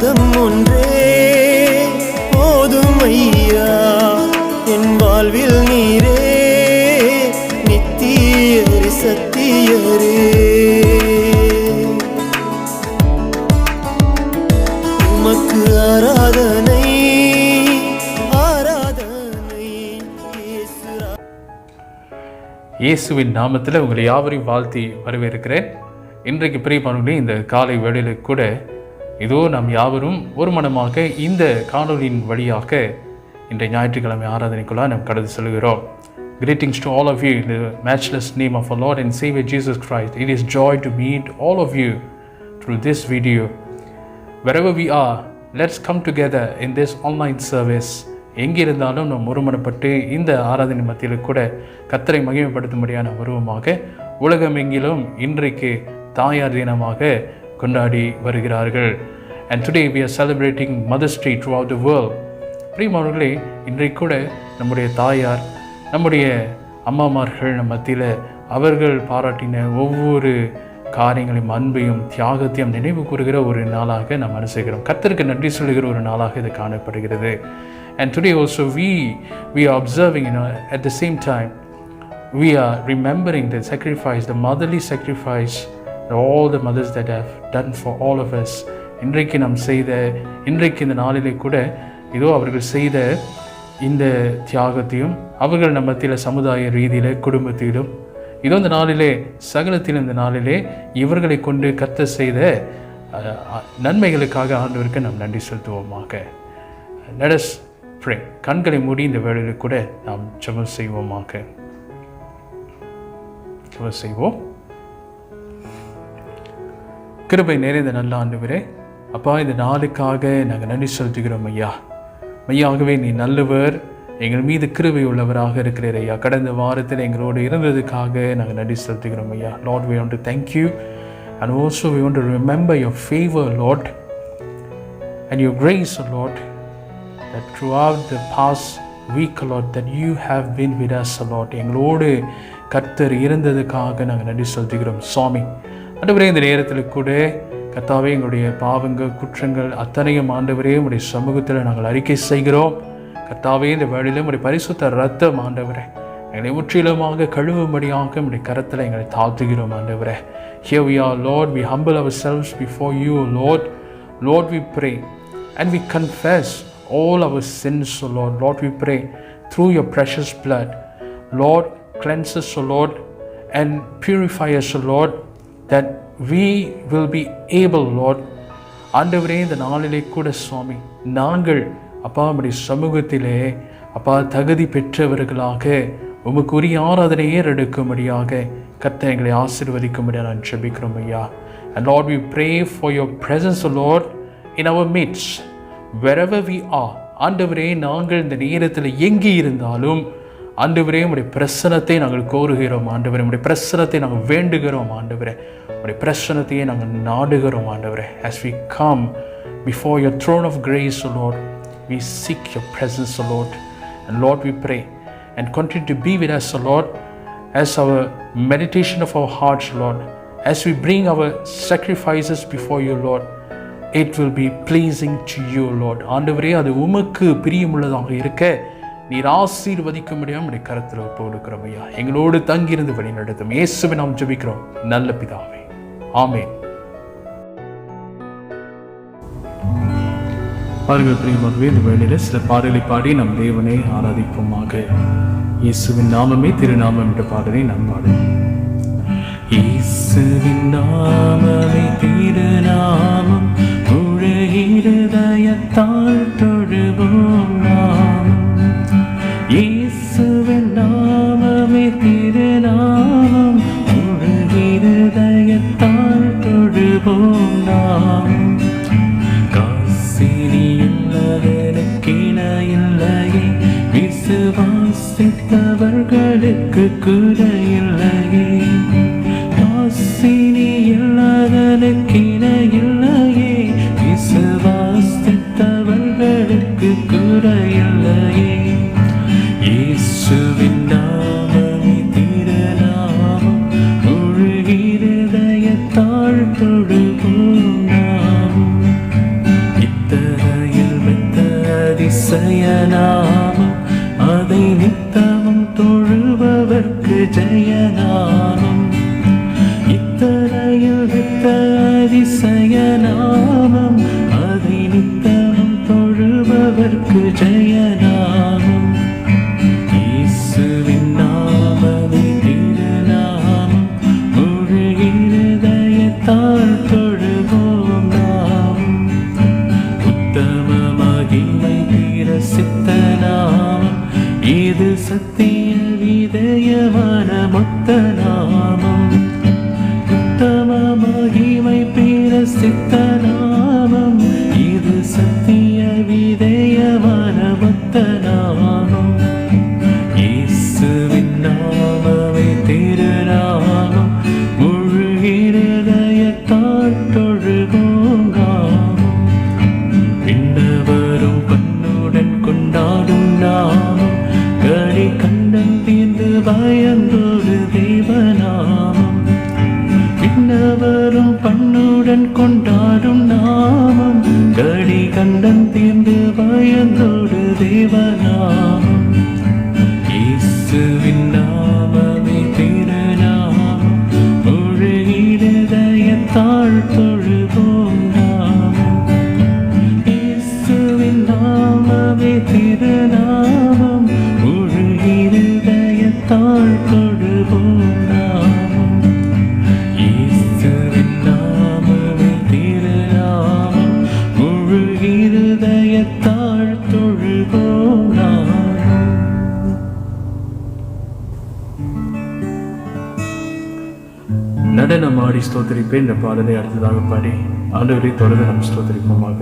பாதம் ஒன்றே போதும் ஐயா, என் வாழ்வில் நீரே நித்தியரே சத்தியரே. உமக்கு ஆராதனை ஆராதனை. இயேசுவின் நாமத்தில் உங்களை யாவரையும் வாழ்த்தி வரவேற்கிறேன். இன்றைக்கு பிரியமானவர்களே, இந்த காலை வேளையில் கூட இதோ நாம் யாவரும் ஒரு மனமாக இந்த காணொலியின் வழியாக இன்றைய ஞாயிற்றுக்கிழமை ஆராதனைக்குள்ள நாம் கடந்து செல்கிறோம். Greetings to all of you in the matchless name of our Lord and Savior Jesus Christ. It is joy to meet all of you through this video. Wherever we are, let's come together in this online service. எங்கிருந்தாலும் நாம் ஒருமனப்பட்டு இந்த ஆராதனை மத்தியில் கூட கர்த்தரை மகிமைப்படுத்தும்படியான உருவமாக உலகமெங்கிலும் இன்றைக்கு தாயார் தினமாக கொண்டாடி வருகிறார்கள். And today we are celebrating Mother's Day throughout the world. பிரியமானவர்களே, இன்றைக்கு கூட நம்முடைய தாயார், நம்முடைய அம்மாமார்கள் நம் மத்தியில் அவர்கள் பாராட்டின ஒவ்வொரு காரியங்களையும் அன்பையும் தியாகத்தையும் நினைவு கூறுகிற ஒரு நாளாக நாம் அனுசரிக்கிறோம். கர்த்தருக்கு நன்றி சொல்லுகிற ஒரு நாளாக இது காணப்படுகிறது. And today also we are observing, at the same time we are remembering the sacrifice, the motherly sacrifice, all the mothers that have done for all of us. இன்றைக்கு இந்த நாளிலே கூட இதோ அவர்கள் செய்த இந்த தியாகத்தையும் அவர்கள் நம்ம மத்தியில் சமுதாய ரீதியில் குடும்பத்திலும் இதோ இந்த நாளிலே சகலத்திலும் இந்த நாளிலே இவர்களை கொண்டு கர்த்தர் செய்த நன்மைகளுக்காக ஆண்டவருக்கு நாம் நன்றி செலுத்துவோமாக. Let us pray. கண்களை மூடி இந்த வேளையில் கூட நாம் ஜெபம் செய்வோமாக. ஜெபம் செய்வோம். கிருபை நிறைந்த நல்ல ஆண்டவரே, அப்பா, இந்த நாளுக்காக நாங்கள் நன்றி செலுத்துகிறோம் ஐயா. மையாகவே நீ நல்லவர், எங்கள் மீது கிருபை உள்ளவராக இருக்கிறீர் ஐயா. கடந்த வாரத்தில் எங்களோடு இருந்ததுக்காக நாங்கள் நன்றி செலுத்துகிறோம் ஐயா. Lord, we want to thank you and also we want to remember your favor, Lord, and your grace, Lord, that throughout the past week, Lord, that you have been with us, Lord. எங்களோடு கர்த்தர் இருந்ததுக்காக நாங்கள் நன்றி செலுத்துகிறோம் சுவாமி. ஆண்டவரே, இந்த நேரத்தில் கூட கர்த்தாவே, எங்களுடைய பாவங்கள் குற்றங்கள் அத்தனையும் ஆண்டவரே உடைய சமூகத்தில் நாங்கள் அறிக்கை செய்கிறோம். கர்த்தாவே, இந்த வேளையிலும் உடைய பரிசுத்த ரத்தம் ஆண்டவரே எங்களை முற்றிலுமாக கழுவும்படியாக உடைய கரத்தில் எங்களை தாழ்த்துகிறோம் ஆண்டவரே. Here we are, Lord, we humble ourselves before you, Lord. Lord, we pray and we confess all our sins, O Lord. Lord, we pray through your precious blood, Lord, cleanse us, O Lord, and purify us, O Lord, that we will be able, Lord. ஆண்டவரே, இந்த நாளிலே கூட சுவாமி நாங்கள் அப்பா நம்முடைய சமூகத்திலே அப்பா தகுதி பெற்றவர்களாக உமக்குரிய ஆராதனையை ஏறெடுக்கும்படியாக கர்த்தர் எங்களை ஆசீர்வதிக்கும்படியாக நான் ஜெபிக்கிறோம் ஐயா. And Lord, we pray for your presence, O Lord, in our midst, wherever we are. ஆண்டவரே, நாங்கள் இந்த நேரத்தில் எங்கே இருந்தாலும் ஆண்டவரே உடைய பிரசனத்தை நாங்கள் கோருகிறோம் ஆண்டவரே. உடைய பிரசனத்தை நாங்கள் வேண்டுகிறோம் ஆண்டவரே. உடைய பிரசனத்தையே நாங்கள் நாடுகிறோம் ஆண்டவரே. As we come before your throne of grace, O Lord, we seek your presence, O Lord. And Lord, we pray and continue to be with us, O Lord, as our meditation of our hearts, Lord, as we bring our sacrifices before you, Lord, it will be pleasing to you, Lord. ஆண்டவரே, அது உமக்கு பிரியமுள்ளதாக இருக்க நீர் ஆசீர்வதிக்கும்படியாக உடைய கரத்தில் ஒப்பு கொடுக்கிறோம் ஐயா. எங்களோடு தங்கியிருந்து வழி நடத்தும் இயேசுவை நாம் ஜெபிக்கிறோம் நல்ல பிதாவே, ஆமென். பாருங்கள் பிரியமானவர்களே, இந்த வேளையில் சில பாடலை பாடி நம் தேவனை ஆராதிப்போமாக. இயேசுவின் நாமமே திருநாமம் என்ற பாடலை நாம் பாடுவோம். இயேசுவின் நாமமே திருநாமம், முழு இருதயத்தால் தொழுவோம் நாம். இயேசுவின் நாமமே திருநாமம், முழு இருதயத்தால் தொழுவோம் நாம். காசினி இல்லதற்கு இணையில்லையே, விசுவாசித்தவர்களுக்கு குறையில்லையே. காசினி இல்லதற்கு இணையில்லையே, விசுவாசித்தவர்களுக்கு குறையில்லையே. இயேசுவின் நாமமே திருநாமம், முழு இருதயத்தால் தொழுவோம் நாம். நாமம் அதை நித்தமும் தொழுபவர்க்கு ஜெயநாமம் இத்தனையில் வித்த அதிசய நாமம் அதை நித்தமும் தொழுபவர்க்கு ஜெயநாமம் இயேசுவின் நாமமே திருநாமம் முழு இருதயத்தால் தொழுவோம் நாம் உத்தம மகிமை பிரசித்த நாமம் இது சத்திய விதயமான மொத்த நாமம் உத்தம மகிமை பிரசித்த நாமம் இது சத்திய விதயமான மொத்த நாமம் இயேசுவின் நாமமே திருநாமம் முழு இருதயத்தால் தொழுவோம் நாமம் விண்ணவரும் பண்ணுடன் கொண்டாடும் நாமம் கடி கண்டன் தீர்ந்து பயந்தோடு தேவநாமம் விண்ணவரும் பண்ணுடன் கொண்டாடும் நாமம் கடி கண்டன் தீர்ந்து பயந்தோடு தேவநாமம் இயேசுவின் நாமமே திருநாமம் முழு இருதயத்தால் தொழுவோம் நாமம் இயேசுவின் நாமமே திருநாமம் முழு இருதயத்தால் தொழுவோம் நாமம் இயேசுவின் நாமமே திருநாமம் முழு இருதயத்தால் தொழுவோம் நாமம். நடனமாடி ஸ்தோத்திரிப்பேன் இந்த பாடலை அடுத்ததாக பாடி ஆண்டவரை தொடர்ந்து நாம் ஸ்தோத்திரிப்போமாக.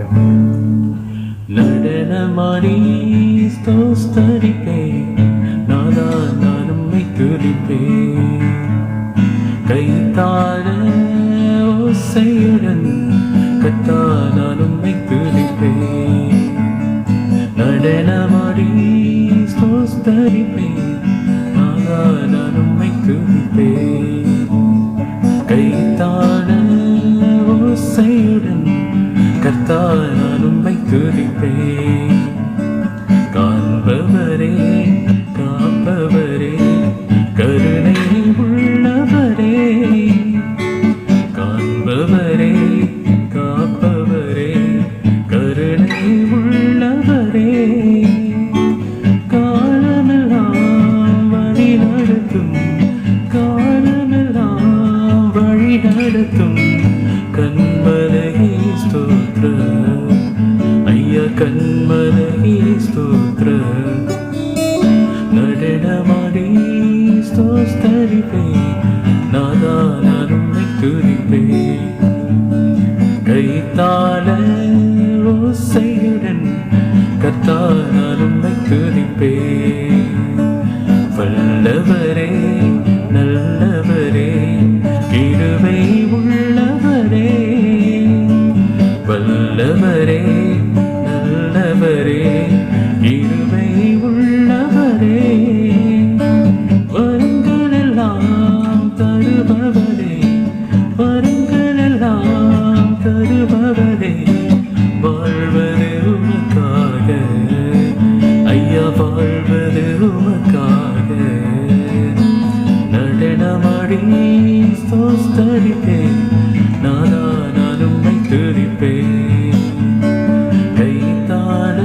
நடனமாடி ஸ்தோத்தரிப்பேன் நாதா நான் உம்மை துதிப்பேன் கைத்தாள ஓசையுடன் கர்த்தா நான் உம்மை துதிப்பேன் நடனமாடி ஸ்தோத்தரிப்பேன் நாதா நான் உம்மை துதிப்பேன் கைத்தாள ஓசையுடன் கர்த்தா நான் உம்மை துதிப்பேன் காண்பவரே காப்பவரே கருணை உள்ளவரே காண்பவரே காப்பவரே கருணை உள்ளவரே காலமெல்லாம் வழி நடத்தும் காலமெல்லாம் வழி நடத்தும் கண்மலையே ஸ்தோத்ர ஐயா கண்மலையே ஸ்தோத்ர நடனமாடி ஸ்தோத்தரிப்பேன் நாதா நான் உம்மை துதிப்பேன் கைத்தாள ஓசையுடன் கர்த்தா நான் உம்மை துதிப்பேன் வல்லவரே நல்லவரே கிருபை உள்ளவரே வல்லவரே நல்லவரே கிருபை உள்ளவரே வரங்களெல்லாம் தருபவரே வரங்களெல்லாம் தருபவரே வாழ்வது உமக்காக ஐயா வாழ்வது உமக்காக நடனமாடி ஸ்தோத்தரிப்பேன் நாதா நான் உம்மை துதிப்பேன் கைத்தாள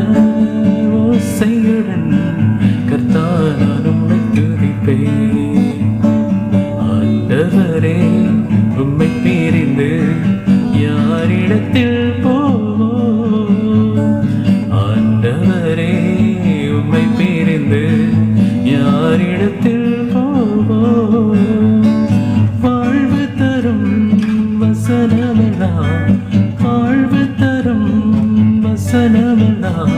ஓசையுடன் கர்த்தா நான் உம்மை துதிப்பேன் ஆண்டவரே உம்மை பிரிந்து யாரிடத்தில் போவோம் ஆண்டவரே உம்மை பிரிந்து யாரிடத்தில் போவோம் வாழ்வு தரும் வசனமெல்லாம் வாழ்வு தரும் வசனமெல்லாம்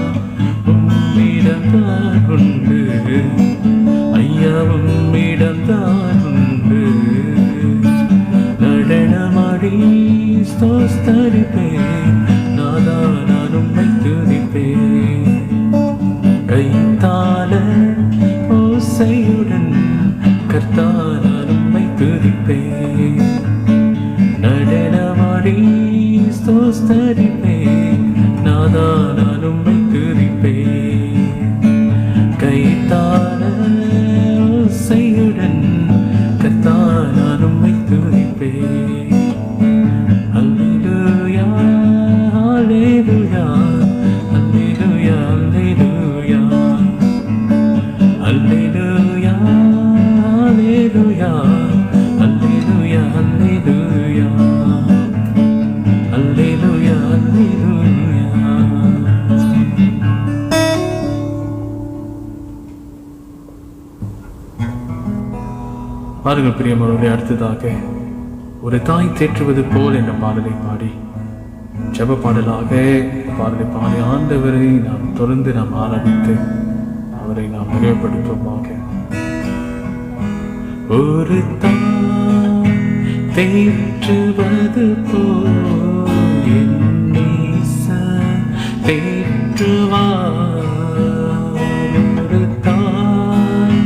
உம்மிடம்தான் உண்டு ஐயா உம்மிடம்தான் உண்டு நடனமாடி ஸ்தோத்தரிப்பேன் நாதா நான் உம்மை துதிப்பேன் கைத்தாள ஓசையுடன் கர்த்தா நான் உம்மை துதிப்பேன் நடனமாடி ஸ்தோத்தரிப்பேன் நாதா நான் உம்மை துதிப்பேன் பாருங்கள் பிரியமானவர்களே, அடுத்ததாக ஒரு தாய் தேற்றுவது போல் என்ற பாடலை பாடி ஜெப பாடலாக பாடலை பாடி ஆண்டவரை நாம் தொடர்ந்து நாம் ஆராதித்து அவரை நாம் மகிமைப்படுத்துவோமாக. ஒரு தாய் தேற்றுவது போல் என் நேசர் தேற்றுவார். ஒரு தாய்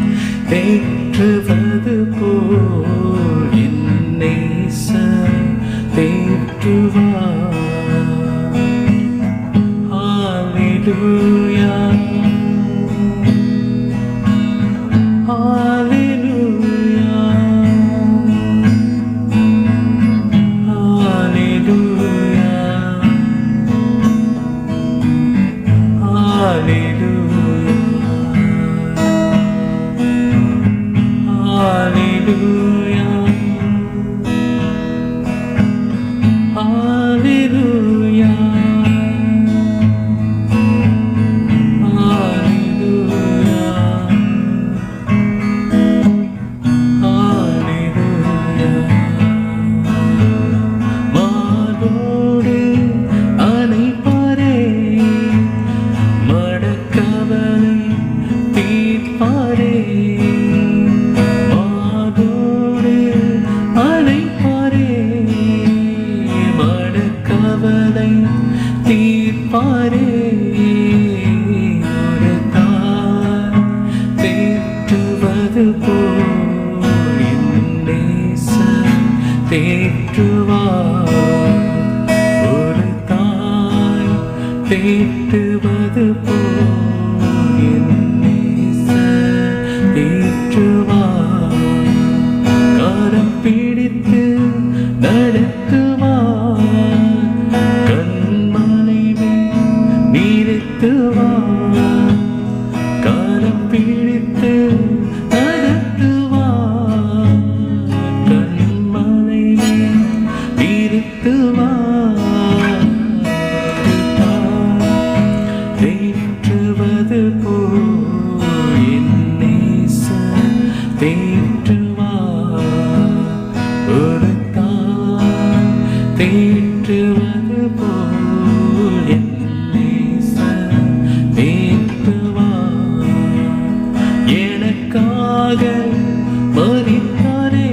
தேற்றுவது போல் என் நேசர் தேற்றுவார். Hallelujah, hallelujah, hallelujah, hallelujah, hallelujah, தேற்றுவது போல் என் நேசர் தேற்றுவார். கரம் பிடித்து நடத்துவார், கண்மலை நிறுத்துவார். கரம் பிடித்து நடத்துவார், கண்மலை நிறுத்துவார். தேற்றுவது போல் என் நேசர் தேற்றுவார். ஒரு தாய் தேற்றுவது போல் என் நேசர் தேற்றுவார். எனக்காக மரித்தாரே,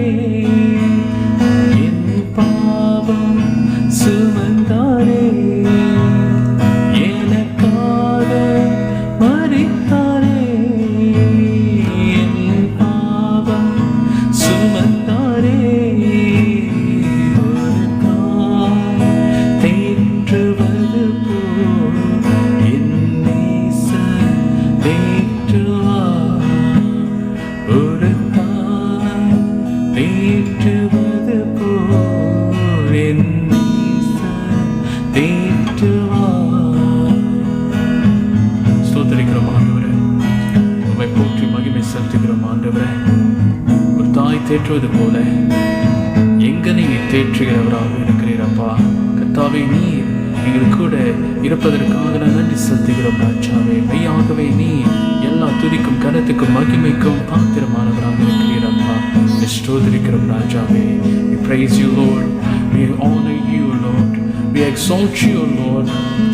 என் பாவம் சுமந்தாரே. தேற்றுவது போல எங்களை நீர் தேற்றுகிறவராக இருக்கிறீரப்பா. கர்த்தாவே, நீர் எங்களுக்கு கூட இருப்பதற்காக நான் நன்றி செலுத்துகிறோம் ராஜாவே. மெய்யாகவே நீர் எல்லா துதிக்கும் கனத்துக்கும் மகிமைக்கும் பாத்திரமானவராக இருக்கிறீரப்பா. ஸ்தோத்திரிக்கிறோம் ராஜாவே. We praise you, Lord. We honor you, Lord. We exalt you, Lord.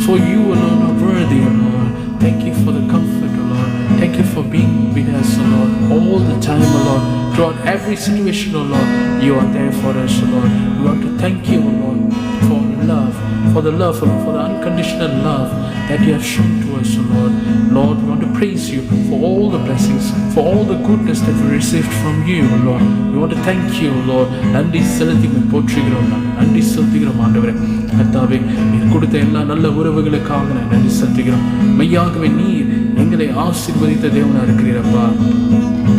For you alone are worthy, Lord. Thank you for the comfort, Lord. Thank you for being with us, Lord, all the time, Lord. Throughout every situation, oh Lord, you are there for us, oh Lord. We want to thank you, oh Lord, for love, for the love, for the unconditional love that you have shown to us, oh Lord. Lord, we want to praise you for all the blessings, for all the goodness that we received from you, oh Lord. We want to thank you, oh Lord. நன்றி செலுத்திக்கிறோம், போற்றுகிறோம், நன்றி செலுத்துகிறோம் ஆண்டவரே. கர்த்தாவே, நீர் கொடுத்த எல்லா நல்ல உறவுகளுக்காக நான் நன்றி செலுத்துகிறோம். மெய்யாகவே நீர் எங்களை ஆசீர்வதித்த தேவனா இருக்கிறீரப்பா.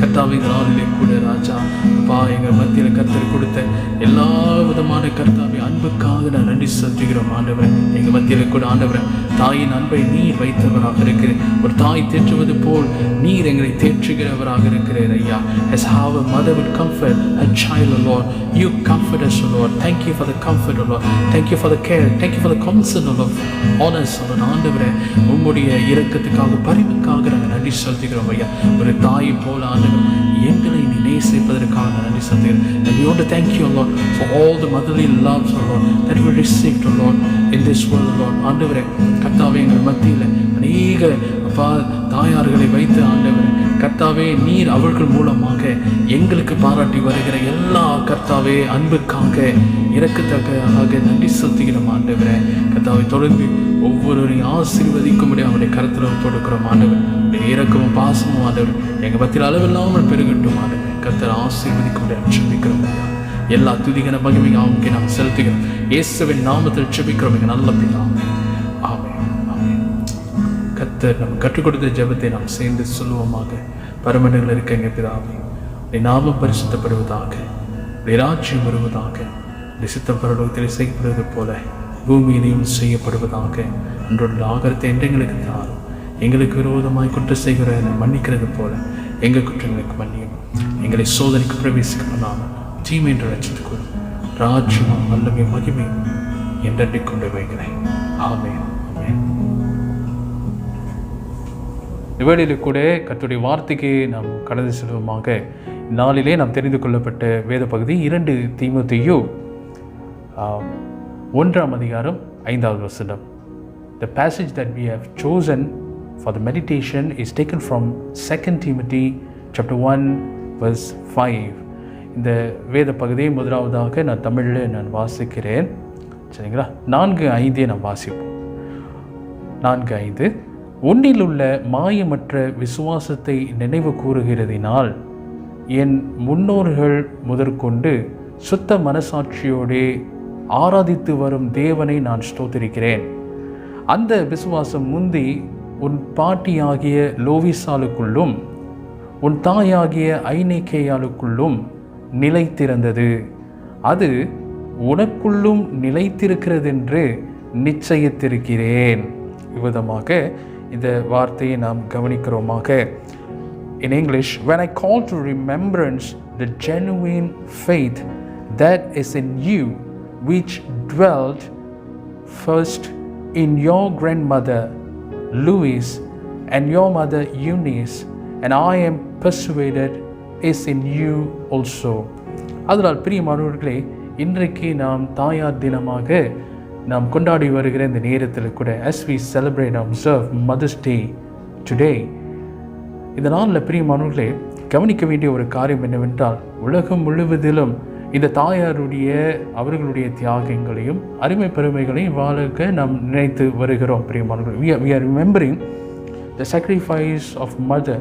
கர்த்தாவே, இந்த நாளிலே கூட ராஜா அப்பா எங்கள் மத்தியில் கர்த்தர் கொடுத்த எல்லா விதமான கர்த்தாவே அன்புக்காக நான் நன்றி செலுத்துகிறோம் ஆண்டவரே. எங்கள் மத்தியில் கூட ஆண்டவரே தாயின் அன்பை நீர் வைத்தவராக இருக்கிறேன். ஒரு தாய் தேற்றுவது போல் நீர் எங்களை தேற்றுகிறவராக இருக்கிறேன் ஐயா. As how a mother would comfort a child, O Lord, you comfort us, O Lord. Thank you for the comfort, O Lord. Thank you for the care. Thank you for the concern, O Lord. On us, O Lord. ஆண்டவரே, உம்முடைய இரக்கத்துக்காக பரிவுக்காக நாங்கள் நன்றி செலுத்துகிறோம் ஐயா. ஒரு தாயை போல ஆண்டவரே எங்களை நீ நேசிப்பதற்காக நன்றி செலுத்துகிறேன். And we want to thank you, Lord, for all the motherly loves, Lord, that we received, Lord, in this world, Lord. ஆண்டவரே, கர்த்தாவே, எங்கள் மத்தியில் அநேக அப்பா தாயார்களை வைத்து ஆண்டவரே, கர்த்தாவே, நீர் அவர்கள் மூலமாக எங்களுக்கு பாராட்டி வருகிற எல்லா கர்த்தாவே அன்புக்காக இறக்கத்தக்கதாக நன்றி செலுத்துகிறோம் ஆண்டவரே. கர்த்தாவை தொடர்ந்து ஒவ்வொருவரையும் ஆசீர்வதிக்கும்படி அவருடைய கருத்தில் கொடுக்கிறோம் ஆண்டவர். இறக்கமும் பாசமும் ஆண்டவர் எங்கள் பத்தியில் அளவில்லாமல் பெருகட்டும் ஆண்டவர். கர்த்தர் ஆசீர்வதிக்கும்படி செபிக்கிறோம். எல்லா துதிகன மகிமையும் அவனுக்கு நாம் செலுத்துகிறோம். இயேசுவின் நாமத்தில் செபிக்கிறோம் எங்கள் நல்ல பிதாவே. ஆமென். ஆமென். கர்த்தர் நம்ம கற்றுக் கொடுத்த ஜெபத்தை நாம் சேர்ந்து சொல்லுவோமாக. பரமண்டலத்தில் இருக்க எங்கள் பிதாவே, உடைய நாமம் பரிசுத்தப்படுவதாக, உடைய ராஜ்யம் வருவதாக, உடைய சித்தம் பரலோகத்தில் செய்யப்படுவது போல பூமியிலையும் செய்யப்படுவதாக. அன்றோட ஆகாரத்தை எங்களுக்கு தாரும். எங்களுக்கு விரோதமாய் குற்றம் செய்கிற மன்னிக்கிறது போல எங்கள் குற்றங்களுக்கு மன்னியும். எங்களை சோதனைக்கு பிரவேசிக்க பண்ணாமல் தீமை என்று ரட்சித்துக்கொள்ளும். ராஜ்யமும் வல்லமையும் மகிமையும் என்றென்றைக் கொண்டு வைக்கிறேன். ஆமென். ஆமென். இவ்வேளையில் கூட கர்த்தருடைய வார்த்தைக்கு நாம் கடந்து செல்வமாக. நாளிலே நாம் தெரிந்து கொள்ளப்பட்ட வேத பகுதி 2 தீமோத்தேயு 1ஆம் அதிகாரம் 5வது வசனம். The passage that we have chosen for the meditation is taken from 2 Timothy chapter 1 verse 5. இந்த வேத பகுதியை முதலாவதாக நான் தமிழில் வாசிக்கிறேன். சரிங்களா? 4:5 நாம் வாசிப்போம். 4:5 உன்னில் உள்ள மாயமற்ற விசுவாசத்தை நினைவு கூறுகிறதினால் என் முன்னோர்கள் முதற்கொண்டு சுத்த மனசாட்சியோடே ஆராதித்து வரும் தேவனை நான் ஸ்தோத்திரிக்கிறேன். அந்த விசுவாசம் முந்தி உன் பாட்டியாகிய லோவிசாலுக்குள்ளும் உன் தாயாகிய ஐநேக்கேயாளுக்குள்ளும் நிலைத்திருந்தது. அது உனக்குள்ளும் நிலைத்திருக்கிறதென்று நிச்சயித்திருக்கிறேன். இவ்விதமாக இந்த வார்த்தையை நாம் கவனிக்கிறோமாக. In English, when I call to remembrance the genuine faith that is in you, which dwelt first in your grandmother Louise and your mother Eunice, and I am persuaded is in you also. அதனால் பிரியமானவர்களே, இன்றைக்கு நாம் தாயார் தினமாக நாம் கொண்டாடி வருகிற இந்த நேரத்தில் கூட, as we celebrate and observe Mother's Day today, இந்த நாளில் பிரியமானவர்களே கவனிக்க வேண்டிய ஒரு காரியம் என்னவென்றால், உலகம் முழுவதிலும் இந்த தாயாருடைய அவர்களுடைய தியாகங்களையும் அருமை பெருமைகளையும் வாழ நாம் நினைத்து வருகிறோம். பிரியமானவர்களே, we are remembering the sacrifice of mother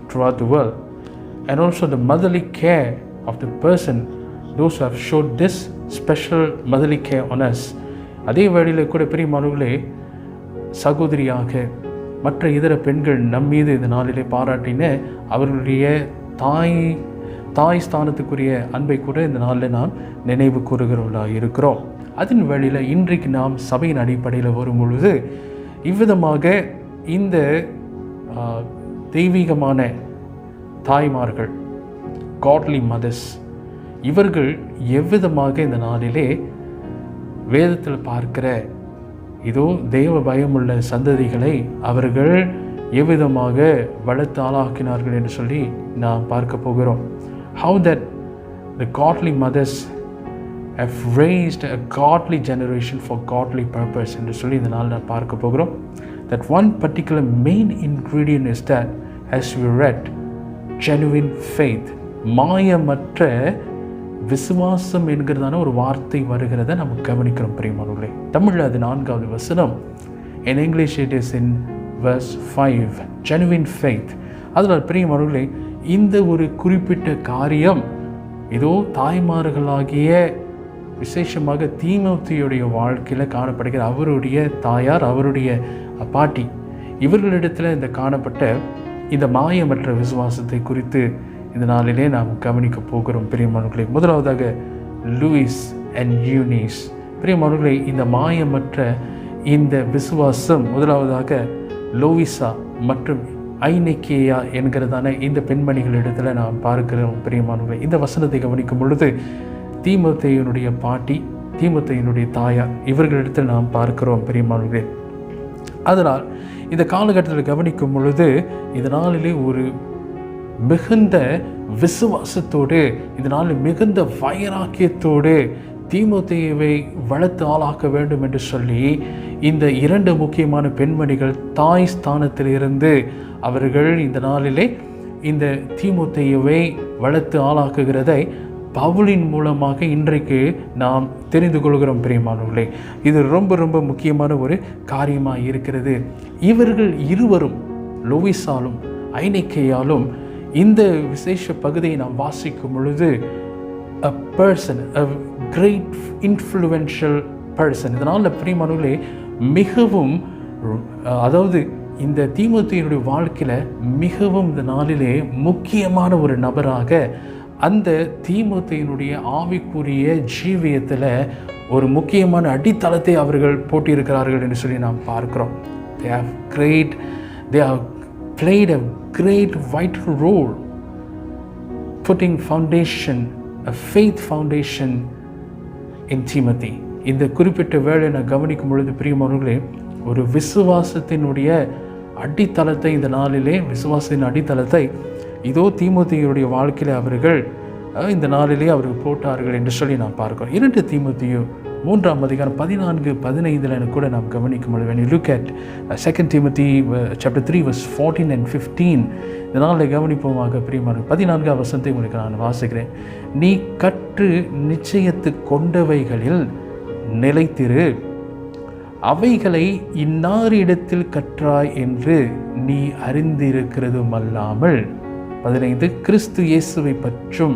throughout the world, and also the motherly care of the person, those who have showed this special motherly care on us. அதே வேளையில் கூட பிரியமானவர்களே, சகோதரியாக மற்ற இதர பெண்கள் நம் மீது இந்த நாளிலே பாராட்டின அவர்களுடைய தாய் ஸ்தானத்துக்குரிய அன்பை கூட இந்த நாளில் நாம் நினைவு கூறுகிறவர்களாக இருக்கிறோம். அதன் வேளையில் இன்றைக்கு நாம் சபையின் அடிப்படையில் வரும் பொழுது இவ்விதமாக இந்த தெய்வீகமான தாய்மார்கள், காட்லி மதர்ஸ், இவர்கள் எவ்விதமாக இந்த நாளிலே வேதத்தில் பார்க்கிற இதோ தெய்வ பயமுள்ள சந்ததிகளை அவர்கள் எவ்விதமாக வளர்த்து ஆளாக்கினார்கள் என்று சொல்லி நாம் பார்க்க போகிறோம். How that the godly mothers have raised a godly generation for godly purpose என்று சொல்லி இந்த நாள் நான் பார்க்க போகிறோம். That one particular main ingredient is that, as we read, genuine faith, மாயமற்ற விசுவாசம் என்கிறதான ஒரு வார்த்தை வருகிறத நம்ம கவனிக்கிறோம். பிரியமானவர்களே, தமிழில் அது 4வது வசனம். In English it is in verse 5, genuine faith. அதனால் பிரியமானவர்களே, இந்த ஒரு குறிப்பிட்ட காரியம் ஏதோ தாய்மார்களாகிய விசேஷமாக தீமோத்தேயுடைய வாழ்க்கையில் காணப்படுகிற அவருடைய தாயார், அவருடைய பாட்டி, இவர்களிடத்தில் இந்த காணப்பட்ட இந்த மாயமற்ற விசுவாசத்தை குறித்து இந்த நாளிலே நாம் கவனிக்க போகிறோம். பிரியமானவர்களே, முதலாவதாக லூயிஸ் அண்ட் யூனிஸ். பிரியமானவர்களே, இந்த மாயமற்ற இந்த விசுவாசம் முதலாவதாக லோவிசா மற்றும் ஐநேக்கேயா என்கிறதான இந்த பெண்மணிகளிடத்தில் நாம் பார்க்கிறோம். பிரியமானவர்களே, இந்த வசனத்தை கவனிக்கும் பொழுது தீமோத்தேயுனுடைய பாட்டி, தீமோத்தேயுனுடைய தாயார், இவர்களிடத்தில் நாம் பார்க்கிறோம். பிரியமானவர்களே, அதனால் இந்த காலகட்டத்தில் கவனிக்கும் பொழுது இந்த நாளிலே ஒரு மிகுந்த விசுவாசத்தோடு, இதனால் மிகுந்த வைராக்கியத்தோடு தீமோத்தேயுவை வளர்த்து ஆளாக்க வேண்டும் என்று சொல்லி இந்த 2 முக்கியமான பெண்மணிகள் தாய் ஸ்தானத்திலிருந்து அவர்கள் இந்த நாளிலே இந்த தீமோத்தேயுவை வளர்த்து ஆளாக்குகிறதை பவுலின் மூலமாக இன்றைக்கு நாம் தெரிந்து கொள்கிறோம் பிரியமானவர்களே. இது ரொம்ப ரொம்ப முக்கியமான ஒரு காரியமாக இருக்கிறது. இவர்கள் இருவரும், லோயிசாலும் ஐனிக்கேயாலும், இந்த விசேஷ பகுதியை நாம் வாசிக்கும் பொழுது a person, a great influential person. இதனால் பிரியமானவர்களே மிகவும், அதாவது இந்த தீமோத்தேயுடைய வாழ்க்கையில் மிகவும் இந்த நாளிலே முக்கியமான ஒரு நபராக அந்த தீமோத்தேயுடைய ஆவிக்குரிய ஜீவியத்தில் ஒரு முக்கியமான அடித்தளத்தை அவர்கள் போட்டியிருக்கிறார்கள் என்று சொல்லி நாம் பார்க்கிறோம். They have played a great vital role putting foundation, a faith foundation in Timothy. இந்த குறிப்பிட்ட வேளை நான் கவனிக்கும் பொழுது பிரியமானவர்களே, ஒரு விசுவாசத்தினுடைய அடித்தளத்தை இந்த நாளிலே, விசுவாசத்தின் அடித்தளத்தை இதோ தீமோத்தேயுடைய வாழ்க்கையில் அவர்கள் இந்த நாளிலே அவர்கள் போட்டார்கள் என்று சொல்லி நாம் பார்க்கிறோம். 2 தீமோத்தேயு 3ஆம் அதிகாரம் 14-15 கூட நாம் கவனிக்கும் பொழுது, when you look at 2 Timothy chapter 3 verse 14 and 15, இந்த நாளில் கவனிப்போமாக பிரியமான 14ஆம் வசனத்தை உங்களுக்கு நான் வாசிக்கிறேன். நீ கற்று நிச்சயத்து கொண்டவைகளில் நிலைத்திரு, அவைகளை இன்னாரிடத்தில் கற்றாய் என்று நீ அறிந்திருக்கிறதும் அல்லாமல் 15 கிறிஸ்து இயேசுவை பற்றும்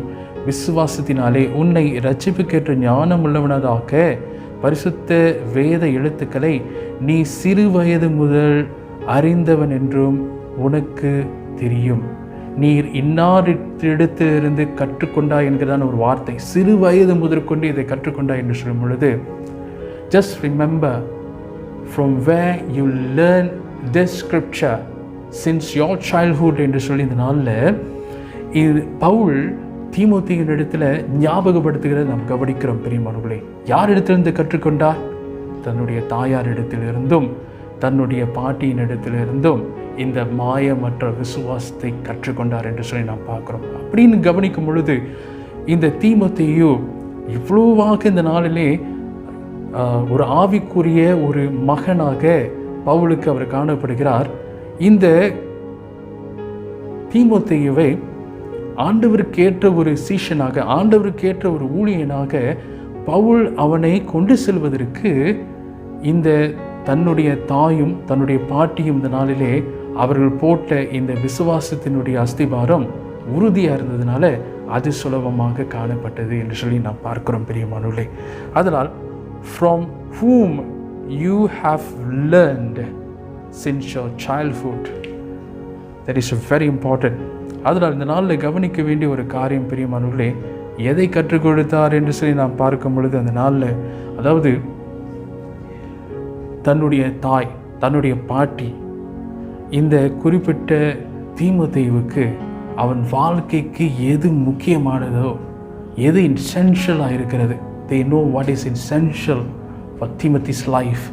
விசுவாசத்தினாலே உன்னை இரட்சிப்புக்கேற்ற ஞானம் உள்ளவனதாக பரிசுத்த வேத எழுத்துக்களை நீ சிறு வயது முதல் அறிந்தவன் என்றும் உனக்கு தெரியும். நீர் இன்னாரிடத்திலிருந்து கற்றுக்கொண்டாய் என்கிறதான ஒரு வார்த்தை, சிறு வயது முதற்கொண்டு இதை கற்றுக்கொண்டாய் என்று சொல்லும் பொழுது, just remember from where you learn this scripture since your childhood என்று சொல்லி இந்த நாளில் இது பவுல் தீமோத்தேயுவின் இடத்துல ஞாபகப்படுத்துகிறத நாம் கவனிக்கிறோம் பிரியமானவர்களே. யார் இடத்திலிருந்து கற்றுக்கொண்டார்? தன்னுடைய தாயார் இடத்திலிருந்தும் தன்னுடைய பாட்டியின் இடத்திலிருந்தும் இந்த மாயமற்ற விசுவாசத்தை கற்றுக்கொண்டார் என்று சொல்லி நாம் பார்க்குறோம். அப்படின்னு கவனிக்கும் பொழுது இந்த தீமோத்தேயு இவ்வளவாக இந்த நாளிலே ஒரு ஆவிக்குரிய ஒரு மகனாக பவுலுக்கு அவர் காணப்படுகிறார். இந்த தீமோத்தேயுவை ஆண்டவருக்கேற்ற ஒரு சீஷனாக, ஆண்டவருக்கேற்ற ஒரு ஊழியனாக பவுல் அவனை கொண்டு செல்வதற்கு இந்த தன்னுடைய தாயும் தன்னுடைய பாட்டியும் இந்த நாளிலே அவர்கள் போட்ட இந்த விசுவாசத்தினுடைய அஸ்திபாரம் உறுதியாக இருந்ததுனால அது சுலபமாக காணப்பட்டது என்று சொல்லி நாம் பார்க்கிறோம் பிரியமானவர்களே. அதனால் from whom you have learned since your childhood, that is very important. அதனால் இந்த நாளில் கவனிக்க வேண்டிய ஒரு காரியம் பிரியமானவர்களே, எதை கற்றுக் கொடுத்தார் என்று சொல்லி நாம் பார்க்கும் பொழுது அந்த நாளில், அதாவது தன்னுடைய தாய் தன்னுடைய பாட்டி இந்த குறிப்பிட்ட தீமோத்தேயுவுக்கு அவன் வாழ்க்கைக்கு எது முக்கியமானதோ, எது எசென்ஷியலாக இருக்கிறது, they know what is essential for Timothy's life,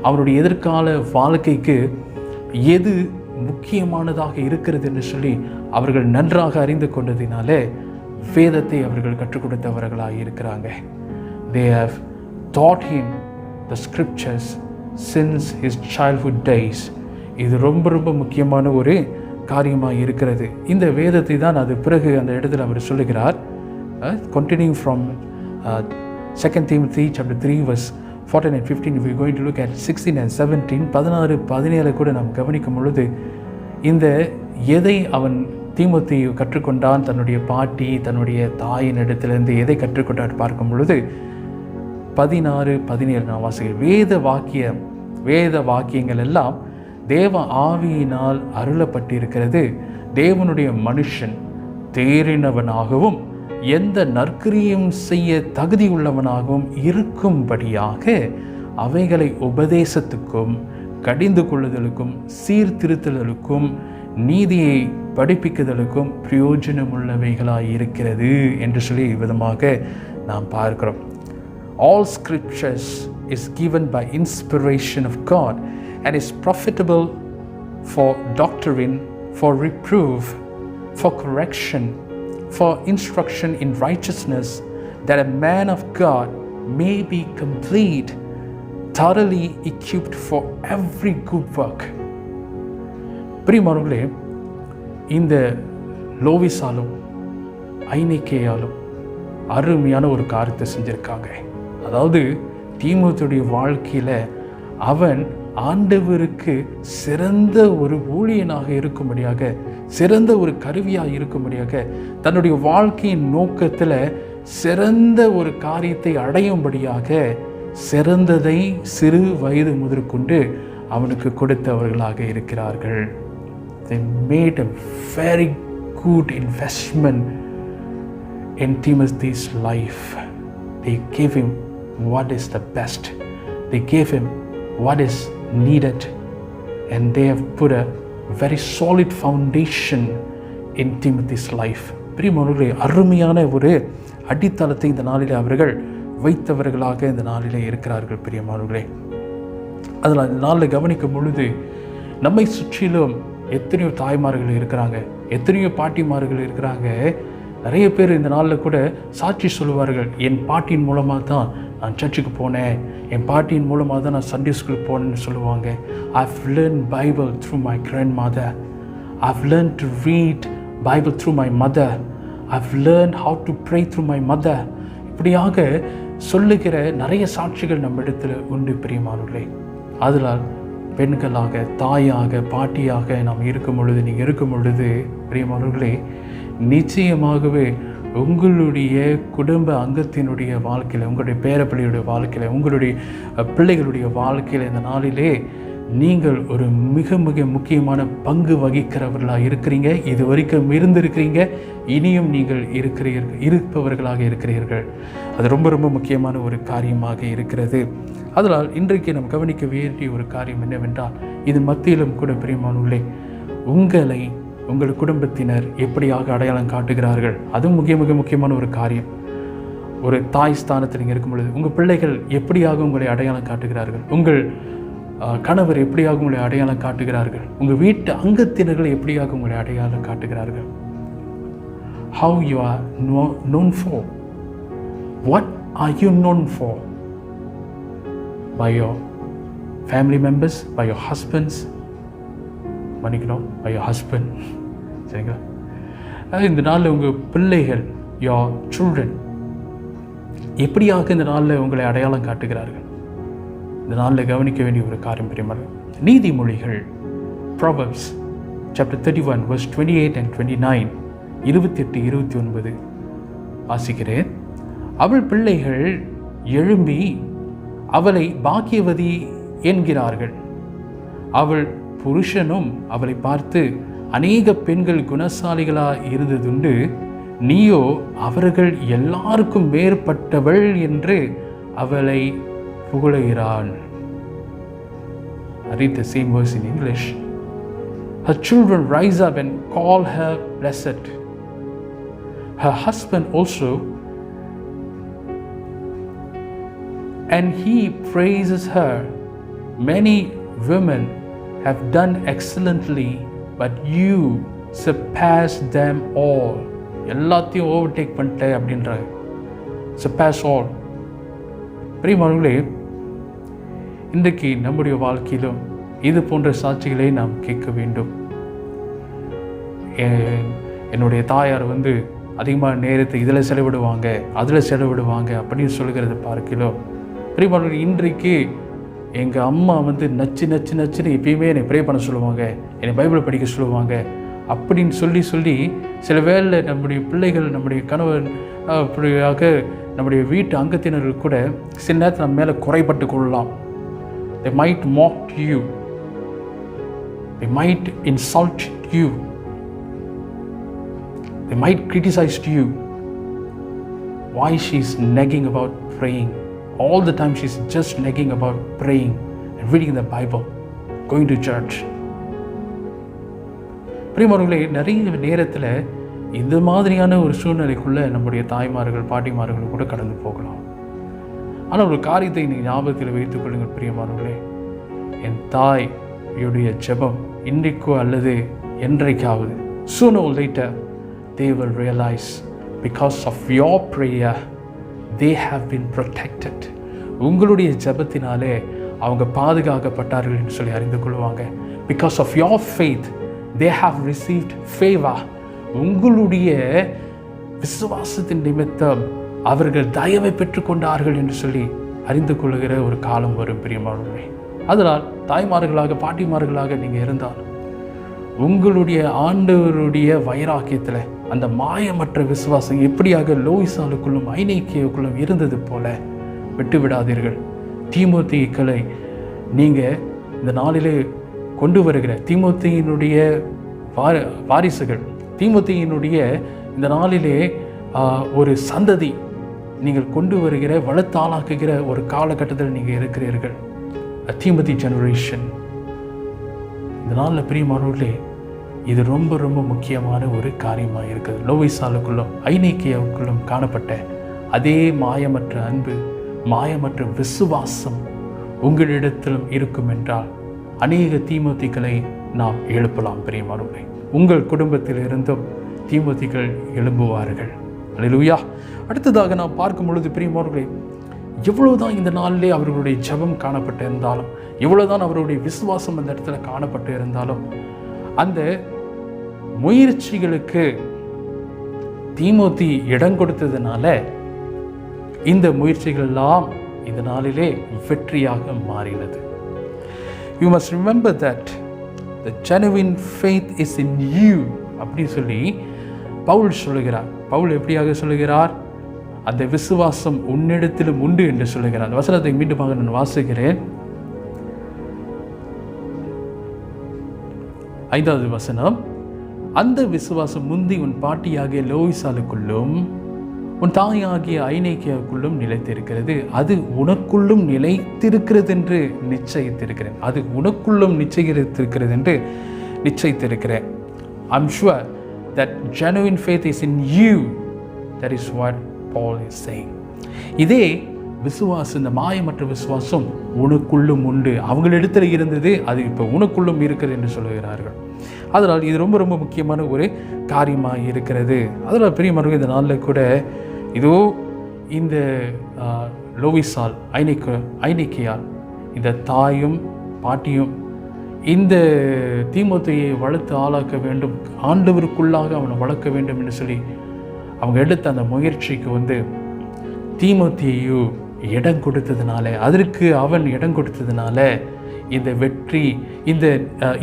அவனுடைய எதிர்கால வாழ்க்கைக்கு எது முக்கியமானதாக இருக்கிறது என்று சொல்லி அவர்கள் நன்றாக அறிந்து கொண்டதினாலே வேதத்தை அவர்கள் கற்றுக் கொடுத்தவர்களாக இருக்கிறாங்க. They have taught him the scriptures since his childhood days. இது ரொம்ப ரொம்ப முக்கியமான ஒரு காரியமாக இருக்கிறது. இந்த வேதத்தை தான் அது பிறகு அந்த இடத்துல அவர் சொல்லுகிறார். Continuing from 2 Timothy chapter 3 verse 14 and 15, we are going to look at 16 and 17, 16-17 கூட நாம் கவனிக்கும் பொழுது இந்த எதை அவன் தீமோத்தேயு கற்றுக்கொண்டான், தன்னுடைய பாட்டி தன்னுடைய தாயின் இடத்திலிருந்து எதை கற்றுக்கொண்டான் பார்க்கும் பொழுது 16-17 நான் வாசிக்கிறேன். வேத வாக்கியங்கள் எல்லாம் தேவ ஆவியினால் அருளப்பட்டிருக்கிறது. தேவனுடைய மனுஷன் தேறினவனாகவும் எந்த நற்கிரியும் செய்ய தகுதி உள்ளவனாகவும் இருக்கும்படியாக அவைகளை உபதேசத்துக்கும் கடிந்து கொள்ளுதலுக்கும் சீர்திருத்தலுக்கும் நீதியை படிப்பிக்குதலுக்கும் பிரயோஜனமுள்ளவைகளாய் இருக்கிறது என்று சொல்லி விதமாக நாம் பார்க்கிறோம். All scriptures is given by inspiration of God and is profitable for doctrine, for reproof, for correction, for instruction in righteousness, that a man of God may be complete, thoroughly equipped for every good work. பிரியமானவர்களே, இந்த லோவிஸாலும் ஐனிக்கேயாலும் அருமையான ஒரு காரியத்தை செஞ்சுருக்காங்க. அதாவது தீமோத்தேயுடைய வாழ்க்கையில் அவன் ஆண்டவருக்கு சிறந்த ஒரு ஊழியனாக இருக்கும்படியாக, சிறந்த ஒரு கருவியாக இருக்கும்படியாக, தன்னுடைய வாழ்க்கையின் நோக்கத்தில் சிறந்த ஒரு காரியத்தை அடையும்படியாக சிறந்ததை சிறு வயது முதற்கொண்டு அவனுக்கு கொடுத்தவர்களாக இருக்கிறார்கள். They made a very good investment in Timothy's life. They gave him what is the best. They gave him what is needed, and they have put a very solid foundation in Timothy's life. பிரியமானவர்களே, அருமையான ஒரு அடித்தளத்தை இந்த நாளிலே அவர்கள் வைத்தவர்களாக இந்த நாளிலே இருக்கிறார்கள். பிரியமானவர்களே, அதில் அந்த நாளில் கவனிக்கும் பொழுது நம்மை சுற்றிலும் எத்தனையோ தாய்மார்கள் இருக்கிறாங்க, எத்தனையோ பாட்டிமார்கள் இருக்கிறாங்க. நிறைய பேர் இந்த நாளில் கூட சாட்சி சொல்லுவார்கள், என் பாட்டியின் மூலமாக தான் நான் சர்ச்சுக்கு போனேன், என் பாட்டியின் மூலமாக தான் நான் சண்டே ஸ்கூலுக்கு போனேன்னு சொல்லுவாங்க. I've learned Bible through my grandmother. I've learned to read Bible through my mother. I've learned how to pray through my mother. இப்படியாக சொல்லுகிற நிறைய சாட்சிகள் நம்ம இடத்துல உண்டு. பிரியமானவர்களே, அதனால் பெண்களாக, தாயாக, பாட்டியாக நாம் இருக்கும் பொழுது, நீங்கள் இருக்கும் பொழுது பிரியமானவர்களே, நிச்சயமாகவே உங்களுடைய குடும்ப அங்கத்தினுடைய வாழ்க்கையில், உங்களுடைய பேரப்பிள்ளையுடைய வாழ்க்கையில், உங்களுடைய பிள்ளைகளுடைய வாழ்க்கையில் இந்த நாளிலே நீங்கள் ஒரு மிக மிக முக்கியமான பங்கு வகிக்கிறவர்களாக இருக்கிறீங்க. இது வரைக்கும் இருந்திருக்கிறீங்க, இனியும் நீங்கள் இருப்பவர்களாக இருக்கிறீர்கள். அது ரொம்ப ரொம்ப முக்கியமான ஒரு காரியமாக இருக்கிறது. அதனால் இன்றைக்கு நாம் கவனிக்க வேண்டிய ஒரு காரியம் என்னவென்றால், இது மத்தியிலும் கூட பிரியமானவர்களே, உங்களை உங்கள் குடும்பத்தினர் எப்படியாக அடையாளம் காட்டுகிறார்கள், அதுவும் மிக முக்கியமான ஒரு காரியம். ஒரு தாய் ஸ்தானத்தில் நீங்கள் இருக்கும் பொழுது உங்கள் பிள்ளைகள் எப்படியாக உங்களை அடையாளம் காட்டுகிறார்கள், உங்கள் கணவர் எப்படியாக உங்களை அடையாளம் காட்டுகிறார்கள், உங்கள் வீட்டு அங்கத்தினர்கள் எப்படியாக உங்களை அடையாளம் காட்டுகிறார்கள். How you are known for? What are you known for? By your family members, by your husbands, by your husband. சரிங்களா? இந்த நாளில் உங்கள் பிள்ளைகள், your children எப்படியாக இந்த நாளில் உங்களை அடையாளம் காட்டுகிறார்கள். இந்த நாளில் கவனிக்க வேண்டிய ஒரு காரியம் பிரியமாக, நீதிமொழிகள் Proverbs chapter 31 verse 28 and 29, 28, 29 வாசிக்கிறேன். அவள் பிள்ளைகள் எழும்பி அவளை பாக்கியவதி என்கிறார்கள். அவள் புருஷனும் அவளை பார்த்து அநேக பெண்கள் குணசாலிகளாக இருந்ததுண்டு, நீயோ அவர்கள் எல்லாருக்கும் மேற்பட்டவள் என்று அவளை புகழுகிறாள். I read the same verse in English. Her children rise up and call her blessed. Her husband also, and he praises her. Many women have done excellently, but you surpass them all. எல்லாத்தையும் overtake பண்ணிட்டேன் அப்படின்றாங்க. surpass all. பிரியமானவர்களே, இன்றைக்கு நம்முடைய வாழ்க்கையிலும் இது போன்ற சாட்சிகளை நாம் கேட்க வேண்டும். என்னுடைய தாயார் அதிகமான நேரத்தை இதில் செலவிடுவாங்க, அதில் செலவிடுவாங்க அப்படின்னு சொல்லுகிறத பார்க்கிறோம். பிரியமானவர்களே, இன்றைக்கு எங்கள் அம்மா நச்சுன்னு எப்பயுமே என்னை ப்ரே பண்ண சொல்லுவாங்க, என்னை பைபிளை படிக்க சொல்லுவாங்க அப்படின்னு சொல்லி சில வேளை நம்முடைய பிள்ளைகள், நம்முடைய கணவன், அப்படியாக நம்முடைய வீட்டு அங்கத்தினர்கள் கூட சில நேரத்தில் நம்ம மேலே குறைபட்டு கொள்ளலாம். They might mock you, they might insult you, they might criticize you. Why she's nagging about praying? All the time she's just nagging about praying and reading the Bible, going to church. பிரியமானவர்களே, நிறைய நேரத்தில் இந்த மாதிரியான ஒரு சூழ்நிலைக்குள்ளே நம்முடைய தாய்மார்கள், பாட்டிமார்கள் கூட கடந்து போகலாம். ஆனால் ஒரு காரியத்தை நீங்கள் ஞாபகத்தில் வைத்துக் கொள்ளுங்கள் பிரியமானவர்களே, என் தாயுடைய ஜெபம் இன்றைக்கோ அல்லது என்றைக்காவது, sooner or later they will realize because of your prayer they have been protected. உங்களுடைய ஜெபத்தினாலே அவங்க பாதுகாக்கப்பட்டார்கள் என்று சொல்லி அறிந்து கொள்வாங்க. Because of your faith they have received favor. உங்களுடைய விசுவாசத்தின் நிமித்தம் அவர்கள் தயவை பெற்றுக்கொண்டார்கள் என்று சொல்லி அறிந்து கொள்கிற ஒரு காலம் வரும் பிரியமானவர்களே. அதனால் தாய்மார்களாக பாட்டிமார்களாக நீங்கள் இருந்தால் உங்களுடைய ஆண்டவருடைய வைராக்கியத்தில் அந்த மாயமற்ற விசுவாசம் எப்படியாக லோயிசாலுக்குள்ளும் ஐநேக்கியக்குள்ளும் இருந்தது போல விட்டு விடாதீர்கள். தீமோத்தேயுக்களை நீங்கள் இந்த நாளிலே கொண்டு வருகிற தீமோத்தேயினுடைய வாரிசுகள், தீமோத்தேயினுடைய இந்த நாளிலே ஒரு சந்ததி நீங்கள் கொண்டு வருகிற வளர்த்தாளாக்குகிற ஒரு காலகட்டத்தில் நீங்கள் இருக்கிறீர்கள். தீமோத்தி ஜெனரேஷன். இந்த நாளில் பிரியமானவர்களே, இது ரொம்ப ரொம்ப முக்கியமான ஒரு காரியமாக இருக்குது. லோயிசாலுக்குள்ளும் ஐநேக்கியாவுக்குள்ளும் காணப்பட்ட அதே மாயமற்ற அன்பு, மாயமற்ற விசுவாசம் உங்களிடத்திலும் இருக்கும் என்றால் அநேக தீமோத்திகளை நாம் எழுப்பலாம். பிரியமானவர்களே, உங்கள் குடும்பத்தில் இருந்தும் தீமோத்திகள் எழும்புவார்கள். அல்லேலூயா. அடுத்ததாக நாம் பார்க்கும் பொழுது பிரியமானவர்களே, எவ்வளவுதான் இந்த நாளிலே அவர்களுடைய ஜெபம் காணப்பட்டு இருந்தாலும், எவ்வளவுதான் அவருடைய விசுவாசம் அந்த இடத்துல காணப்பட்டு இருந்தாலும், அந்த முயற்சிகளுக்கு தீமோத்தி இடம் கொடுத்ததுனால இந்த முயற்சிகள் எல்லாம் இந்த நாளிலே வெற்றியாக மாறினது. You must remember that the genuine faith is in you. அப்படி சொல்லி பவுல் சொல்லுகிறார். பவுல் எப்படியாக சொல்லுகிறார்? அந்த விசுவாசம் உன்னிடத்திலும் உண்டு என்று சொல்லுகிறார். அந்த வசனத்தை மீண்டுமாக நான் வாசிக்கிறேன். 5வது வசனம். அந்த விசுவாசம் முந்தி உன் பாட்டியாகிய லோயிசாலுக்குள்ளும் உன் தாயாகிய ஐநேக்கியாவுக்குள்ளும் நிலைத்திருக்கிறது. அது உனக்குள்ளும் நிலைத்திருக்கிறது என்று நிச்சயித்திருக்கிறேன். அது உனக்குள்ளும் நிச்சயித்திருக்கிறது என்று நிச்சயித்திருக்கிறேன். I'm sure that genuine faith is in you. That is what Paul is saying. இதே விசுவாசம், இந்த மாயமற்ற விசுவாசம் உனக்குள்ளும் உண்டு. அவங்களிடத்தில் இருந்தது, அது இப்போ உனக்குள்ளும் இருக்கிறது என்று சொல்லுகிறார்கள். அதனால் இது ரொம்ப ரொம்ப முக்கியமான ஒரு காரியமாக இருக்கிறது. அதனால் பிரியமானவர்களே, இந்த நாளில் கூட இதோ இந்த லோயிசால் ஐநேக்கியால் இந்த தாயும் பாட்டியும் இந்த தீமோத்தேயை வளர்த்து ஆளாக்க வேண்டும், ஆண்டவருக்குள்ளாக அவனை வளர்க்க வேண்டும் என்று சொல்லி அவங்க எடுத்த அந்த முயற்சிக்கு தீமோத்தேயு இடம் கொடுத்ததுனால, அதற்கு அவன் இடம் கொடுத்ததுனால இந்த வெற்றி,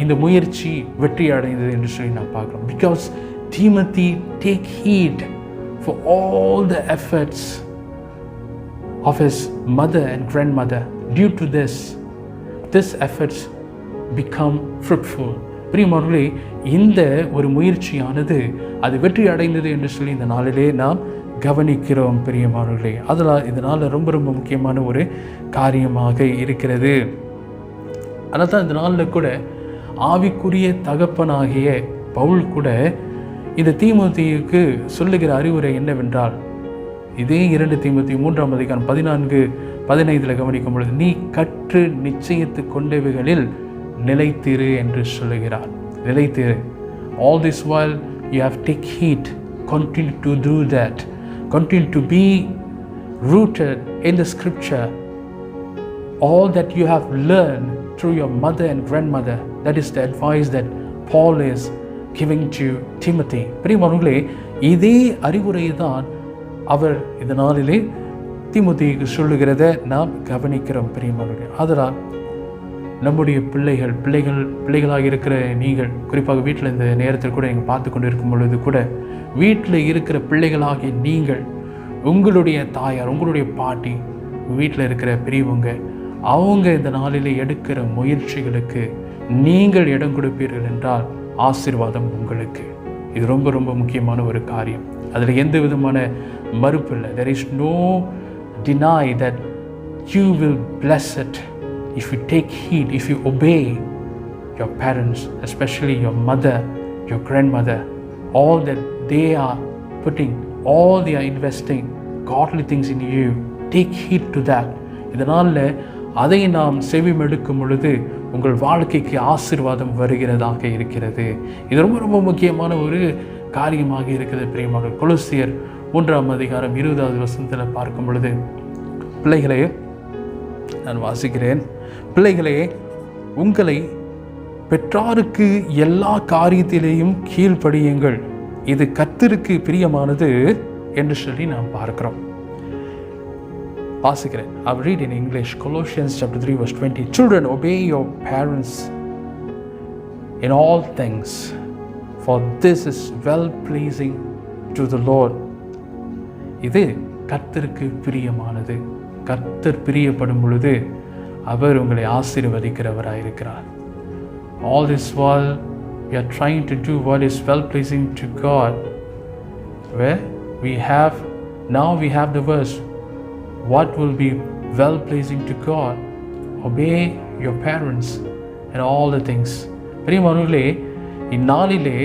இந்த முயற்சி வெற்றி அடைந்தது என்று சொல்லி நான் பார்க்குறோம். Because Timothy take heed for all the efforts of his mother and grandmother. Due to this efforts become fruitful. பிரியமானவர்களே, இந்த ஒரு முயற்சியானது அது வெற்றி அடைந்தது என்று சொல்லி இந்த நாளிலே நாம் கவனிக்கிறோம். பிரியமானவர்களே, அதனால் இதனால் ரொம்ப ரொம்ப முக்கியமான ஒரு காரியமாக இருக்கிறது. அதனால் தான் இந்த நாளில் கூட ஆவிக்குரிய தகப்பனாகிய பவுல் கூட இந்த தீமோத்தேயுக்கு சொல்லுகிற அறிவுரை என்னவென்றால், இதே 2 தீமோத்தேயு 3ஆம் அதிகாரம் 14-15 கவனிக்கும் பொழுது, நீ கற்று நிச்சயித்து கொண்டவைகளில் நிலைத்திரு என்று சொல்லுகிறார். நிலைத்திரு. All this while you have take heed, continue to do that, continue to be rooted in the scripture. All that you have learned through your mother and grandmother, that is the advice that Paul is giving to Timothy. பிரியமானவர்களே, இதே அறிவுரை தான் அவர் இந்த நாளிலே தீமோத்தேயுக்கு சொல்லுகிறத நாம் கவனிக்கிறோம். பிரியமானவர்களே, அதனால் நம்முடைய பிள்ளைகளாக இருக்கிற நீங்கள், குறிப்பாக வீட்டில் இந்த நேரத்தில் கூட நீங்கள் பார்த்து கொண்டு இருக்கும் பொழுது கூட, வீட்டில் இருக்கிற பிள்ளைகளாகிய நீங்கள், உங்களுடைய தாயார், உங்களுடைய பாட்டி, வீட்டில் இருக்கிற பெரியவங்க, அவங்க இந்த நாளில் எடுக்கிற முயற்சிகளுக்கு நீங்கள் இடம் கொடுப்பீர்கள் என்றால் ஆசீர்வாதம் உங்களுக்கு. இது ரொம்ப ரொம்ப முக்கியமான ஒரு காரியம். அதில் எந்த விதமான மறுப்பு இல்லை. There is no deny that you will bless it if you take heed, if you obey your parents, especially your mother, your grandmother, all that they are putting, all they are investing godly things in you. Take heed to that. இதனால் அதை நாம் செவிமெடுக்கும் பொழுது உங்கள் வாழ்க்கைக்கு ஆசீர்வாதம் வருகிறதாக இருக்கிறது. இது ரொம்ப ரொம்ப முக்கியமான ஒரு காரியமாக இருக்குது பிரியமாக. கொலோசியர் 3:20 பார்க்கும் பொழுது, பிள்ளைகளே, நான் வாசிக்கிறேன், பிள்ளைகளே, உங்களை பெற்றாருக்கு எல்லா காரியத்திலேயும் கீழ்ப்படியுங்கள், இது கர்த்தருக்கு பிரியமானது என்று சொல்லி நாம் பார்க்கிறோம். வாசிக்கிறேன். I will read in English. Colossians chapter 3:20. Children, obey your parents in all things, for this is well pleasing to the Lord. இது கர்த்தருக்கு பிரியமானது. கர்த்தர் பிரியப்படும் பொழுது அவர் உங்களை ஆசீர்வதிக்கிறவராயிருக்கிறார். All this while we are trying to do what is well pleasing to God, where we have the verse, what will be well pleasing to God? Obey your parents and all the things. பிரியமானவர்களே, இந்நாளிலே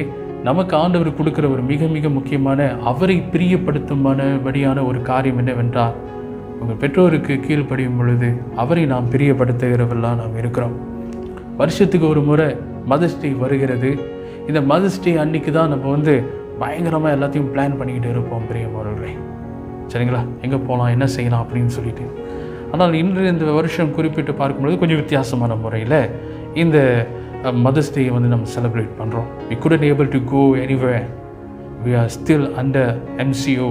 நமக்கு ஆண்டவர் கொடுக்கிற ஒரு மிக மிக முக்கியமான, அவரை பிரியப்படுத்தும்படியான ஒரு காரியம் என்னவென்றால், உங்கள் பெற்றோருக்கு கீழ்ப்படியும் பொழுது அவரை நாம் பிரியப்படுத்துகிறவர்களாக நாம் இருக்கிறோம். வருஷத்துக்கு ஒரு முறை மதர்ஸ் டே வருகிறது. இந்த மதர்ஸ் டே அன்னைக்கு தான் நம்ம பயங்கரமாக எல்லாத்தையும் பிளான் பண்ணிக்கிட்டு இருப்போம் பிரியமானவர்களே. சரிங்களா, எங்கே போகலாம், என்ன செய்யலாம் அப்படின்னு சொல்லிட்டு. ஆனால் இன்று இந்த வருஷம் குறிப்பிட்டு பார்க்கும்பொழுது கொஞ்சம் வித்தியாசமான முறையில் இந்த மதர்ஸ் டேயை நம்ம செலிப்ரேட் பண்ணுறோம். We couldn't able to go anywhere. We are still under MCO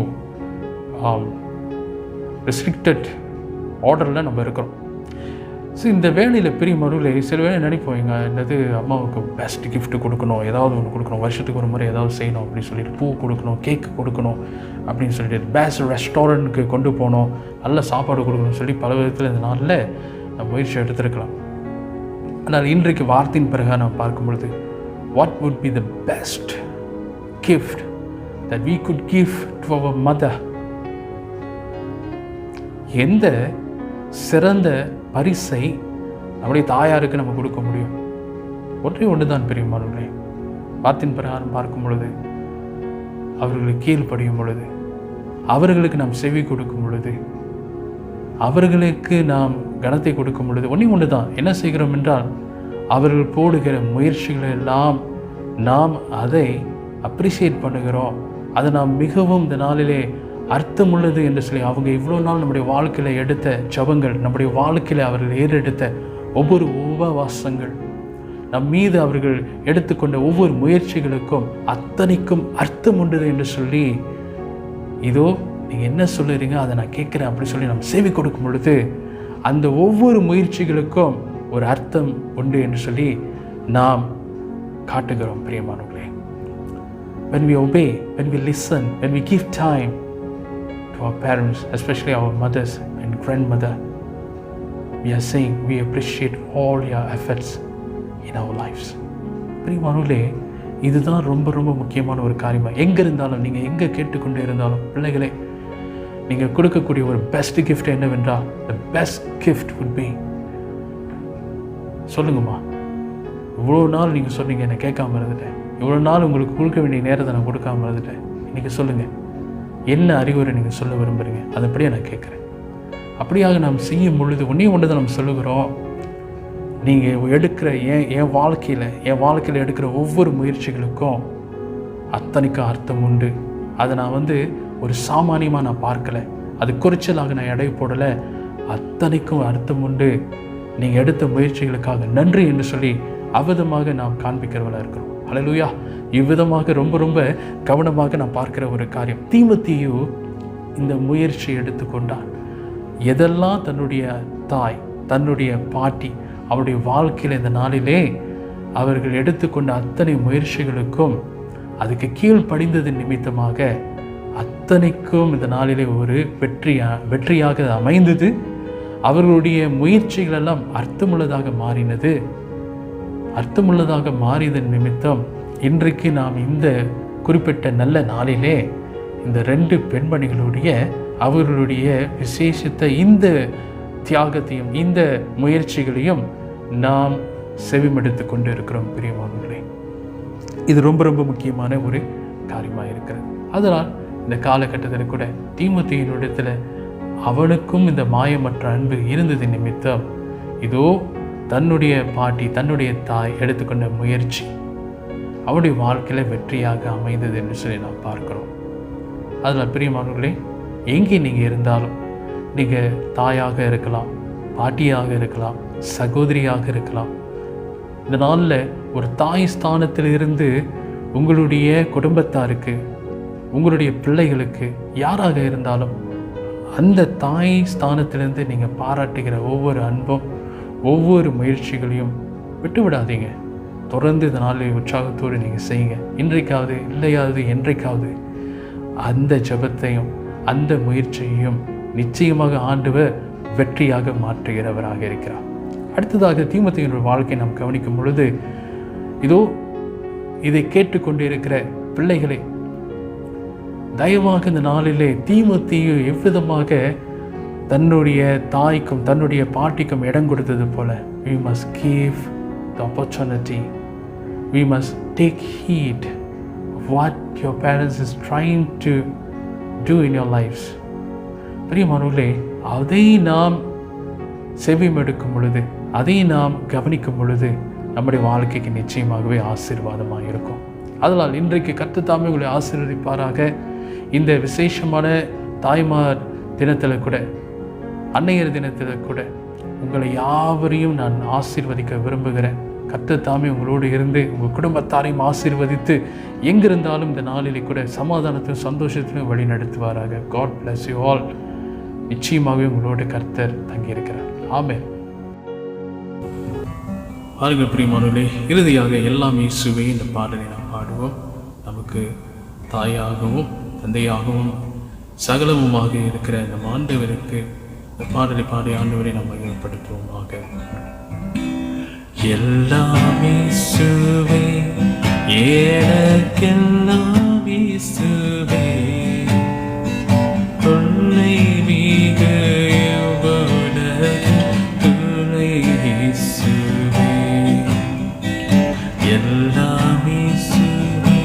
restricted orderல நம்ம இருக்கிறோம். ஸோ இந்த வேலையில் பெரிய மறுவில் சில வேலை நினைப்போம், என்னது அம்மாவுக்கு பெஸ்ட் கிஃப்ட் கொடுக்கணும், ஏதாவது ஒன்று கொடுக்கணும், வருஷத்துக்கு ஒரு முறை ஏதாவது செய்யணும் அப்படின்னு சொல்லிட்டு, பூ கொடுக்கணும், கேக்கு கொடுக்கணும் அப்படின்னு சொல்லிட்டு, பெஸ்ட் ரெஸ்டாரண்ட்டுக்கு கொண்டு போகணும், நல்ல சாப்பாடு கொடுக்கணும்னு சொல்லி பல விதத்தில் இந்த நாளில் நம்ம முயற்சி எடுத்துருக்கலாம். ஆனால் இன்றைக்கு வார்த்தையின் பிறகு நாம் பார்க்கும் பொழுது, what would be the best gift that we could give to our mother? எந்த சிறந்த பரிசை நம்முடைய தாயாருக்கு நம்ம கொடுக்க முடியும்? ஒன்றே ஒன்று தான் பெரியமானவர்களே. வார்த்தையின் பிரகாரம் பார்க்கும் பொழுது, அவர்களுக்கு கீழ்ப்படியும் பொழுது, அவர்களுக்கு நாம் செவி கொடுக்கும் பொழுது, அவர்களுக்கு நாம் கனத்தை கொடுக்கும் பொழுது, ஒன்று தான் என்ன செய்கிறோம் என்றால், அவர்கள் போடுகிற முயற்சிகளை எல்லாம் நாம் அதை அப்ரிஷியேட் பண்ணுகிறோம். அதை நாம் மிகவும் இந்த நாளிலே அர்த்தமுள்ளது என்று சொல்லி, அவங்க இவ்வளோ நாள் நம்முடைய வாழ்க்கையில் எடுத்த ஜபங்கள், நம்முடைய வாழ்க்கையில் அவர்கள் ஏறெடுத்த ஒவ்வொரு உபவாசங்கள், நம் மீது அவர்கள் எடுத்துக்கொண்ட ஒவ்வொரு முயற்சிகளுக்கும் அத்தனைக்கும் அர்த்தம் உண்டு என்று சொல்லி, இதோ நீங்கள் என்ன சொல்லுறீங்க அதை நான் கேட்குறேன் அப்படி சொல்லி நம்ம சேவை கொடுக்கும் பொழுது, அந்த ஒவ்வொரு முயற்சிகளுக்கும் ஒரு அர்த்தம் உண்டு என்று சொல்லி நாம் காட்டுகிறோம் பிரியமானவர்களே. When we obey, when we listen, when we give time to our parents, especially our mothers and grandmother, we are saying we appreciate all your efforts in our lives. பிரியமானவர்களே, இதுதான் ரொம்ப ரொம்ப முக்கியமான ஒரு காரியமாக. எங்கே இருந்தாலும், நீங்கள் எங்கே கேட்டுக்கொண்டு இருந்தாலும், பிள்ளைகளே, நீங்கள் கொடுக்கக்கூடிய ஒரு பெஸ்ட் கிஃப்ட் என்னவென்றால், the best gift would be, சொல்லுங்கம்மா, இவ்வளோ நாள் நீங்கள் சொன்னீங்க என்னை கேட்காம இருந்துட்டேன், இவ்வளோ நாள் உங்களுக்கு கொடுக்க வேண்டிய நேரத்தை நான் கொடுக்காம இருந்துட்டேன், இன்றைக்கி சொல்லுங்கள், என்ன அறிவுரை நீங்கள் சொல்ல விரும்புகிறீங்க, அதுபடியே நான் கேட்குறேன். அப்படியாக நாம் செய்யும் பொழுது ஒன்று தான் நம்ம சொல்லுகிறோம், நீங்கள் எடுக்கிற என் வாழ்க்கையில் எடுக்கிற ஒவ்வொரு முயற்சிகளுக்கும் அத்தனைக்கும் அர்த்தம் உண்டு. அதை நான் ஒரு சாமானியமாக நான் பார்க்கலை, அது குறைச்சலாக நான் எடை போடலை, அத்தனைக்கும் அர்த்தம் உண்டு. நீங்கள் எடுத்த முயற்சிகளுக்காக நன்றி என்று சொல்லி அவ்விதமாக நாம் காண்பிக்கிறவளாக இருக்கிறோம். அல்லேலூயா. இவ்விதமாக ரொம்ப ரொம்ப கவனமாக நான் பார்க்கிற ஒரு காரியம், தீமோத்தேயு இந்த முயற்சி எடுத்துக்கொண்டார். எதெல்லாம் தன்னுடைய தாய், தன்னுடைய பாட்டி, அவருடைய வாழ்க்கையில் இந்த நாளிலே அவர்கள் எடுத்துக்கொண்ட அத்தனை முயற்சிகளுக்கும் அதுக்கு கீழ்ப்படிந்ததன் நிமித்தமாக அத்தனைக்கும் இந்த நாளிலே ஒரு வெற்றியாக அமைந்தது. அவர்களுடைய முயற்சிகளெல்லாம் அர்த்தமுள்ளதாக மாறினது. அர்த்தமுள்ளதாக மாறியதன் நிமித்தம் இன்றைக்கு நாம் இந்த குறிப்பிட்ட நல்ல நாளிலே இந்த 2 பெண்மணிகளுடைய அவர்களுடைய விசேஷித்த இந்த தியாகத்தையும் இந்த முயற்சிகளையும் நாம் செவிமடுத்து கொண்டு இருக்கிறோம் பிரியமானவர்களே. இது ரொம்ப ரொம்ப முக்கியமான ஒரு காரியமாக இருக்கிறது. அதனால் இந்த காலகட்டத்தில் கூட தீமோத்தேயுவினிடத்தில் அவனுக்கும் இந்த மாயமற்ற அன்பு இருந்தது நிமித்தம், இதோ தன்னுடைய பாட்டி, தன்னுடைய தாய் எடுத்துக்கொண்ட முயற்சி, அவருடைய வாழ்க்கையில் வெற்றியாக அமைந்தது என்று சொல்லி நாம் பார்க்கிறோம். அதில் பிரியமானவர்களே, எங்கே நீங்கள் இருந்தாலும், நீங்கள் தாயாக இருக்கலாம், பாட்டியாக இருக்கலாம், சகோதரியாக இருக்கலாம். இந்த நாளில் ஒரு தாய் ஸ்தானத்தில் இருந்து உங்களுடைய குடும்பத்தாருக்கு, உங்களுடைய பிள்ளைகளுக்கு, யாராக இருந்தாலும் அந்த தாய் ஸ்தானத்திலிருந்து நீங்கள் பாராட்டுகிற ஒவ்வொரு அன்பும், ஒவ்வொரு முயற்சிகளையும் விட்டு விடாதீங்க. தொடர்ந்து இந்த நாளில் உற்சாகத்தோடு நீங்கள் செய்யுங்க. இன்றைக்காவது இல்லையாவது என்றைக்காவது அந்த ஜெபத்தையும் அந்த முயற்சியையும் நிச்சயமாக ஆண்டவர் வெற்றியாக மாற்றுகிறவராக இருக்கிறார். அடுத்ததாக தீமோத்தேயுவின் வாழ்க்கை நாம் கவனிக்கும் பொழுது, இதோ இதை கேட்டுக்கொண்டிருக்கிற பிள்ளைகளே, தயவாக இந்த நாளிலே தீமோத்தேயு எவ்விதமாக தன்னுடைய தாய்க்கும் தன்னுடைய பாட்டிக்கும் இடம் கொடுத்தது போல, we must give the opportunity, we must take heed of what your parents is trying to do in your lives. பிரியமானவர்களே, அதை நாம் செவிமெடுக்கும் பொழுது, அதை நாம் கவனிக்கும் பொழுது நம்முடைய வாழ்க்கைக்கு நிச்சயமாகவே ஆசீர்வாதமாக இருக்கும். அதனால் இன்றைக்கு கர்த்தர் தாமே உங்களை ஆசீர்வதிப்பாராக. இந்த விசேஷமான தாய்மார் தினத்தில் கூட, அன்னையர் தினத்தில் கூட உங்களை யாவரையும் நான் ஆசீர்வதிக்க விரும்புகிறேன். கர்த்தர் தாமே உங்களோடு இருந்து உங்கள் குடும்பத்தாரையும் ஆசீர்வதித்து எங்கிருந்தாலும் இந்த நாளிலே கூட சமாதானத்திலும் சந்தோஷத்திலும் வழி நடத்துவாராக. God bless you all. நிச்சயமாகவே உங்களோடு கர்த்தர் தங்கியிருக்கிறார். ஆமென். பாருங்கள் பிரியமானவர்களே, இறுதியாக எல்லாம் இயேசுவே இந்த பாடலை நாம் பாடுவோம். நமக்கு தாயாகவும் தந்தையாகவும் சகலமுமாக இருக்கிற இந்த ஆண்டவருக்கு இந்த பாடலை பாடி ஆண்டவரை நாம் மகிமைப்படுத்துவோமாக. எல்லாம் இயேசுவே, எனக்கெல்லாம் இயேசுவே, கொள்ளை மிக துணை இயேசுவே, எல்லாம் இயேசுவே,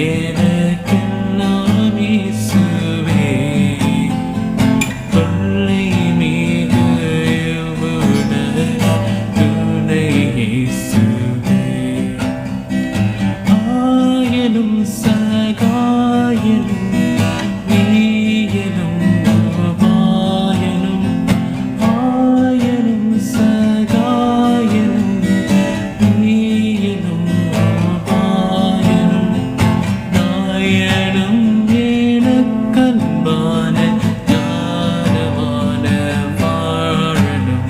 எனக்கெல்லாம் இயேசுவே, கொள்ளை மிக துணை இயேசுவே, ஆயனும் சகாயனும் நீயனும் உபாயனும், ஆயனும் சகாயனும் நீயனும் உபாயனும், நாயனும் எனக்கன்பான ஞானமான வாழனும்,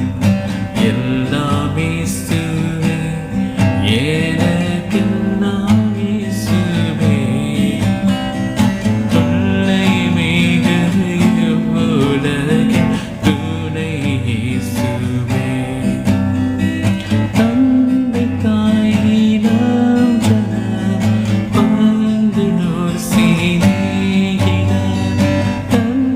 எல்லாம் இயேசுவே, எனக்கெல்லாம் இயேசுவே, தொல்லை மிக உலகின் துணை இயேசுவே, தந்தை தாயினம் ஜனம் வந்து நோர் சிநேகிதர், தந்தை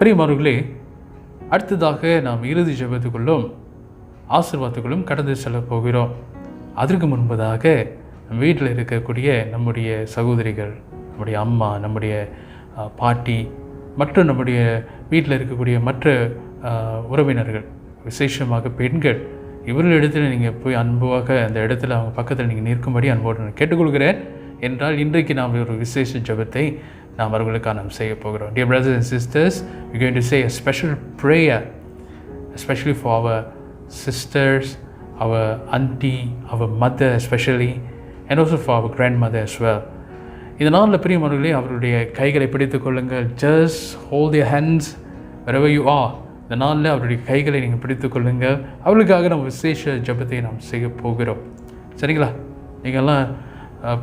பிரியமானவர்களே, அடுத்ததாக நாம் இறுதி ஜெபத்துக்குள்ளும் ஆசீர்வாதத்துக்குள்ளும் கடந்து செல்ல போகிறோம். அதற்கு முன்பதாக வீட்டில் இருக்கக்கூடிய நம்முடைய சகோதரிகள், நம்முடைய அம்மா, நம்முடைய பாட்டி மற்றும் நம்முடைய வீட்டில் இருக்கக்கூடிய மற்ற உறவினர்கள், விசேஷமாக பெண்கள், இவர்களிடத்தில் நீங்கள் போய் அன்பாக அந்த இடத்துல அவங்க பக்கத்தில் நீங்கள் நிற்கும்படி அன்போடு நான் கேட்டுக்கொள்கிறேன். என்றால் இன்றைக்கு நாம் ஒரு விசேஷ ஜெபத்தை நாம் அவர்களுக்காக நாம் செய்ய போகிறோம். Dear brothers and sisters, we're going to say a special prayer, especially for our sisters, our auntie, our mother especially, and also for our grandmother as well. இதனால் பிரியமானவர்களே, அவருடைய கைகளை பிடித்துக் கொள்ளுங்கள். Just hold your hands wherever you are. இந்த நாளில் அவருடைய கைகளை நீங்கள் பிடித்துக் கொள்ளுங்கள். அவர்களுக்காக நம்ம விசேஷ ஜெபத்தை நாம் செய்ய போகிறோம். சரிங்களா? நீங்கள்லாம்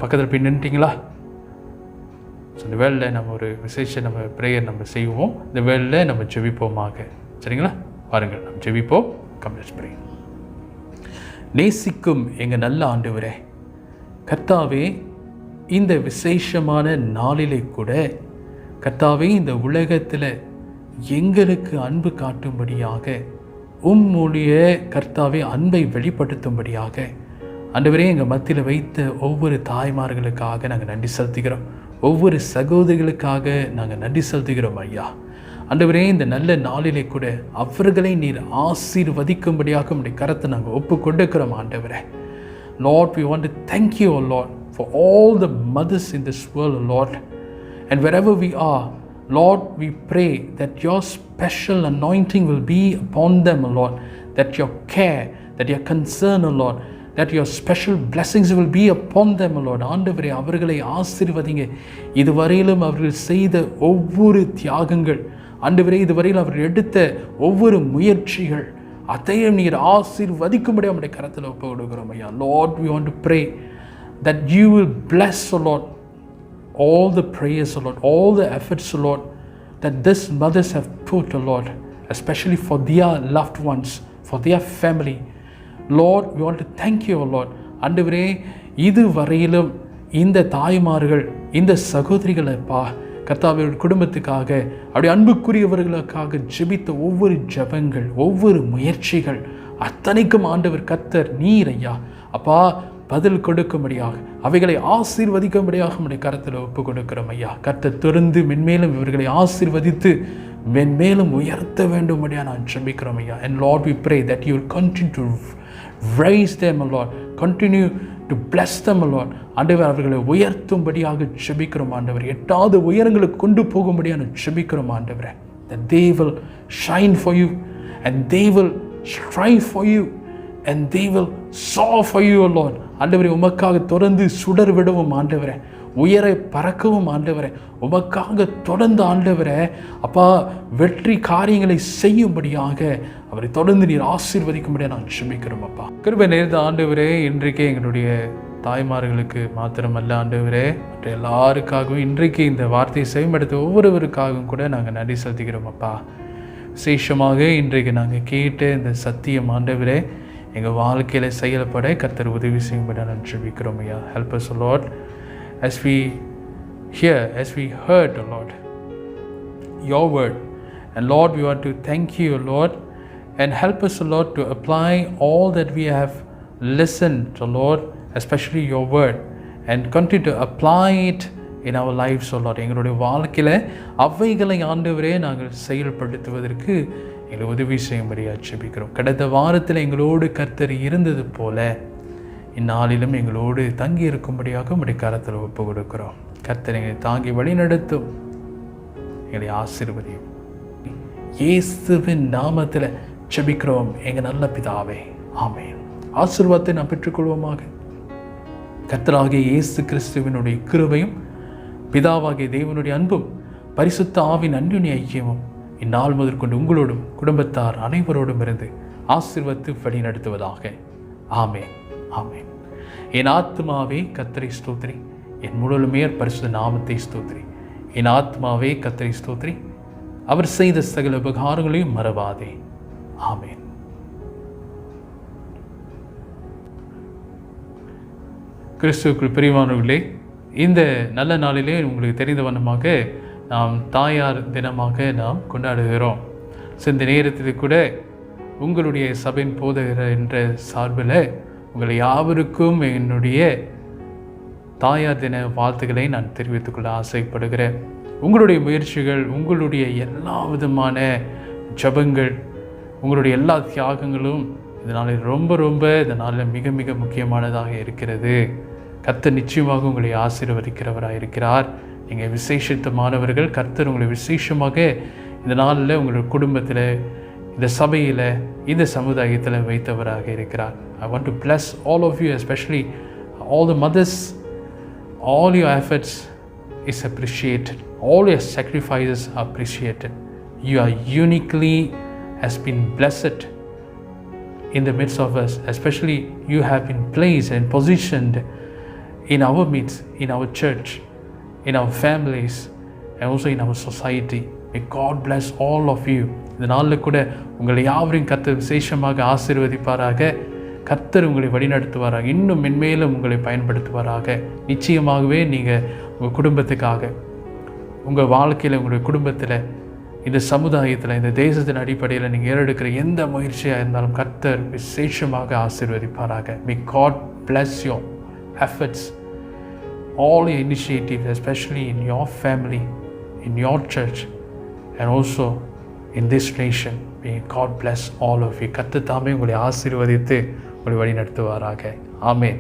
பக்கத்தில் போய் நின்றுட்டீங்களா? ஸோ இந்த வேளையில் நம்ம ஒரு விசேஷ நம்ம ப்ரேயர் நம்ம செய்வோம். இந்த வேளையில் நம்ம ஜெபிப்போமாக. சரிங்களா? பாருங்கள், நம்ம ஜெபிப்போம். Come let's pray. நேசிக்கும் எங்கள் நல்ல ஆண்டவரே, கர்த்தாவே, இந்த விசேஷமான நாளிலே கூட கர்த்தாவே, இந்த உலகத்தில் எங்களுக்கு அன்பு காட்டும்படியாக உம்முடைய கர்த்தாவே அன்பை வெளிப்படுத்தும்படியாக ஆண்டவரே எங்கள் மத்தியில் வைத்த ஒவ்வொரு தாய்மார்களுக்காக நாங்கள் நன்றி செலுத்துகிறோம். ஒவ்வொரு சகோதரிகளுக்காக நாங்கள் நன்றி செலுத்துகிறோம் ஐயா. ஆண்டவரே, இந்த நல்ல நாளிலே கூட அவர்களை நீர் ஆசீர்வதிக்கும்படியாக உடைய கரத்தை நாங்கள் ஒப்பு கொடுக்கிறோம் ஆண்டவரே. Lord, we want to thank you, O Lord, for all the mothers in this world, O Lord. And wherever we are, Lord, we pray that your special anointing will be upon them, O Lord, that your care, that your concern, O Lord, that your special blessings will be upon them, O Lord. ஆண்டவரே, அவர்களை ஆசீர்வதிங்க. இதுவரையிலும் அவர்கள் செய்த ஒவ்வொரு தியாகங்கள், ஆண்டவரே, இதுவரையில் அவர்கள் எடுத்த ஒவ்வொரு முயற்சிகள் அதையும் நீர் ஆசீர்வதிக்கும்படி நம்முடைய கரத்தில் ஒப்பு கொடுக்கிறோம் ஐயா. Lord, we want to pray that you will bless, O Lord, all the prayers, O Lord, all the efforts, O Lord, that these mothers have put, O Lord, especially for their loved ones, for their family. Lord, we want to thank you, O Lord. ஆண்டவரே, இதுவரையிலும் இந்த தாய்மார்கள், இந்த சகோதரிகளப்பா, கர்த்தாவே குடும்பத்துக்காக அப்படி அன்புக்குரியவர்களுக்காக ஜெபித்த ஒவ்வொரு ஜெபங்கள், ஒவ்வொரு முயற்சிகள் அத்தனைக்கும் ஆண்டவர் கர்த்தர் நீர் ஐயா அப்பா பதில் கொடுக்கும்படியாக, அவைகளை ஆசீர்வதிக்கும்படியாக நம்முடைய கரத்தில் ஒப்பு கொடுக்கிறோம் ஐயா. கர்த்தர் தொடர்ந்து மென்மேலும் இவர்களை ஆசீர்வதித்து மென்மேலும் உயர்த்த வேண்டும்படியாக நான் ஜெபிக்கிறோம் ஐயா. And Lord, we pray that you will continue to raise them, O Lord, continue to bless them, O Lord. ஆண்டவர் அவர்களை உயர்த்தும்படியாக ஜெபிக்கிறோம் ஆண்டவர். எட்டாவது உயரங்களுக்கு கொண்டு போகும்படியான ஜெபிக்கிறோம் ஆண்டவரே. That they will shine for you and they will strive for you and they will soar for you, O Lord. ஆண்டவரே, உமக்காக தொடர்ந்து சுடர் விடவும் ஆண்டவரே, உயர பறக்கவும் ஆண்டவரே, உமக்காக தொடர்ந்து ஆண்டவரே அப்பா வெற்றி காரியங்களை செய்யும்படியாக அவரை தொடர்ந்து நீர் ஆசீர்வதிக்கும்படியாக நான் ஜெபிக்கிறோம் அப்பா. கிருபை நேர்ந்த ஆண்டவரே, இன்றைக்கே எங்களுடைய தாய்மார்களுக்கு மாத்திரமல்ல ஆண்டவரே, மற்ற எல்லாருக்காகவும் இன்றைக்கு இந்த வார்த்தையை செய்யப்படுத்த ஒவ்வொருவருக்காகவும் கூட நாங்கள் நன்றி செலுத்துகிறோம் அப்பா. விசேஷமாக இன்றைக்கு நாங்கள் கேட்ட இந்த சத்தியம் ஆண்டவரே எங்கள் வாழ்க்கையில் செயல்பட கர்த்தர் உதவி செய்யும்படி நான் ஜெபிக்கிறோம் ஐயா. Help us, Lord, as we hear, as we heard, Lord, your word. And Lord, we want to thank you, Lord, and help us, Lord, to apply all that we have listened, Lord, especially your word, and continue to apply it in our lives, Lord. எங்களுடைய வாழ்க்கையில் அவைகளை ஆண்டவரே நாங்கள் செயல்படுத்துவதற்கு எங்களை உதவி செய்யும்படியாக ஜெபிக்கிறோம். கடந்த வாரத்தில் எங்களோடு கர்த்தர் இருந்தது போல இந்நாளிலும் எங்களோடு தங்கி இருக்கும்படியாக உம்முடைய கரத்தில் ஒப்பு கொடுக்கிறோம். கர்த்தர் எங்களை தாங்கி வழி நடத்தும், எங்களை ஆசீர்வதியும். இயேசுவின் நாமத்தில் ஜெபிக்கிறோம் எங்கள் நல்ல பிதாவே, ஆமென். ஆசீர்வாதத்தை நாம் பெற்றுக்கொள்வோமாக. கர்த்தராகிய இயேசு கிறிஸ்துவினுடைய கிருபையும் பிதாவாகிய தேவனுடைய அன்பும் பரிசுத்த ஆவின் அன்பின் ஐக்கியமும் இந்நாள் முதற்கொண்டு உங்களோடும் குடும்பத்தார் அனைவரோடும் இருந்து ஆசீர்வதித்து வழி நடத்துவதாக. ஆமென், ஆமென். என் ஆத்மாவே கர்த்தரை ஸ்தோத்திரி, என் முழுமையே பரிசுத்த நாமத்தை ஸ்தோத்திரி. என் ஆத்மாவே கர்த்தரை ஸ்தோத்திரி, அவர் செய்த சகல உபகாரங்களையும் மறவாதே. ஆமென். கிறிஸ்துவுக்குள் பிரியமானவர்களே, இந்த நல்ல நாளிலே உங்களுக்கு தெரிந்த வண்ணமாக நாம் தாயார் தினமாக நாம் கொண்டாடுகிறோம். ஸோ இந்த நேரத்தில் கூட உங்களுடைய சபையின் போதகர் என்ற சார்பில் உங்களை யாவருக்கும் என்னுடைய தாயார் தின வாழ்த்துக்களை நான் தெரிவித்துக்கொள்ள ஆசைப்படுகிறேன். உங்களுடைய முயற்சிகள், உங்களுடைய எல்லா விதமான ஜபங்கள், உங்களுடைய எல்லா தியாகங்களும் இதனால் ரொம்ப இதனால் மிக மிக முக்கியமானதாக இருக்கிறது. கர்த்தர் நிச்சயமாக உங்களை ஆசீர்வதிக்கிறவராக இருக்கிறார். நீங்கள் விசேஷித்தமானவர்கள். கர்த்தர் உங்களை விசேஷமாக இந்த நாளில் உங்களுடைய குடும்பத்தில், இந்த சபையில், இந்த சமுதாயத்தில் வைத்தவராக இருக்கிறார். I want to bless all of you, especially all the mothers. All your efforts is appreciated. All your sacrifices are appreciated. You are uniquely has been blessed in the midst of us. Especially you have been placed and positioned in our midst, in our church, in our families, and also in our society. May God bless all of you. இந்த நாளில் கூட உங்களை யாவரையும் கர்த்தர் விசேஷமாக ஆசீர்வதிப்பாராக. கர்த்தர் உங்களை வழிநடத்துவாராக. இன்னும் மென்மேலும் உங்களை பயன்படுத்துவாராக. நிச்சயமாகவே நீங்கள் உங்கள் குடும்பத்துக்காக, உங்கள் வாழ்க்கையில், உங்களுடைய குடும்பத்தில், இந்த சமுதாயத்தில், இந்த தேசத்தின் அடிப்படையில் நீங்கள் ஏறெடுக்கிற எந்த முயற்சியாக இருந்தாலும் கர்த்தர் விசேஷமாக ஆசீர்வதிப்பாராக. May God bless your efforts, all your initiatives, especially in your family, in your church, and also in this nation. May God bless all of you. கர்த்தர் தாமே உங்களை ஆசீர்வதித்து உங்களை வழி நடத்துவாராக. ஆமென்.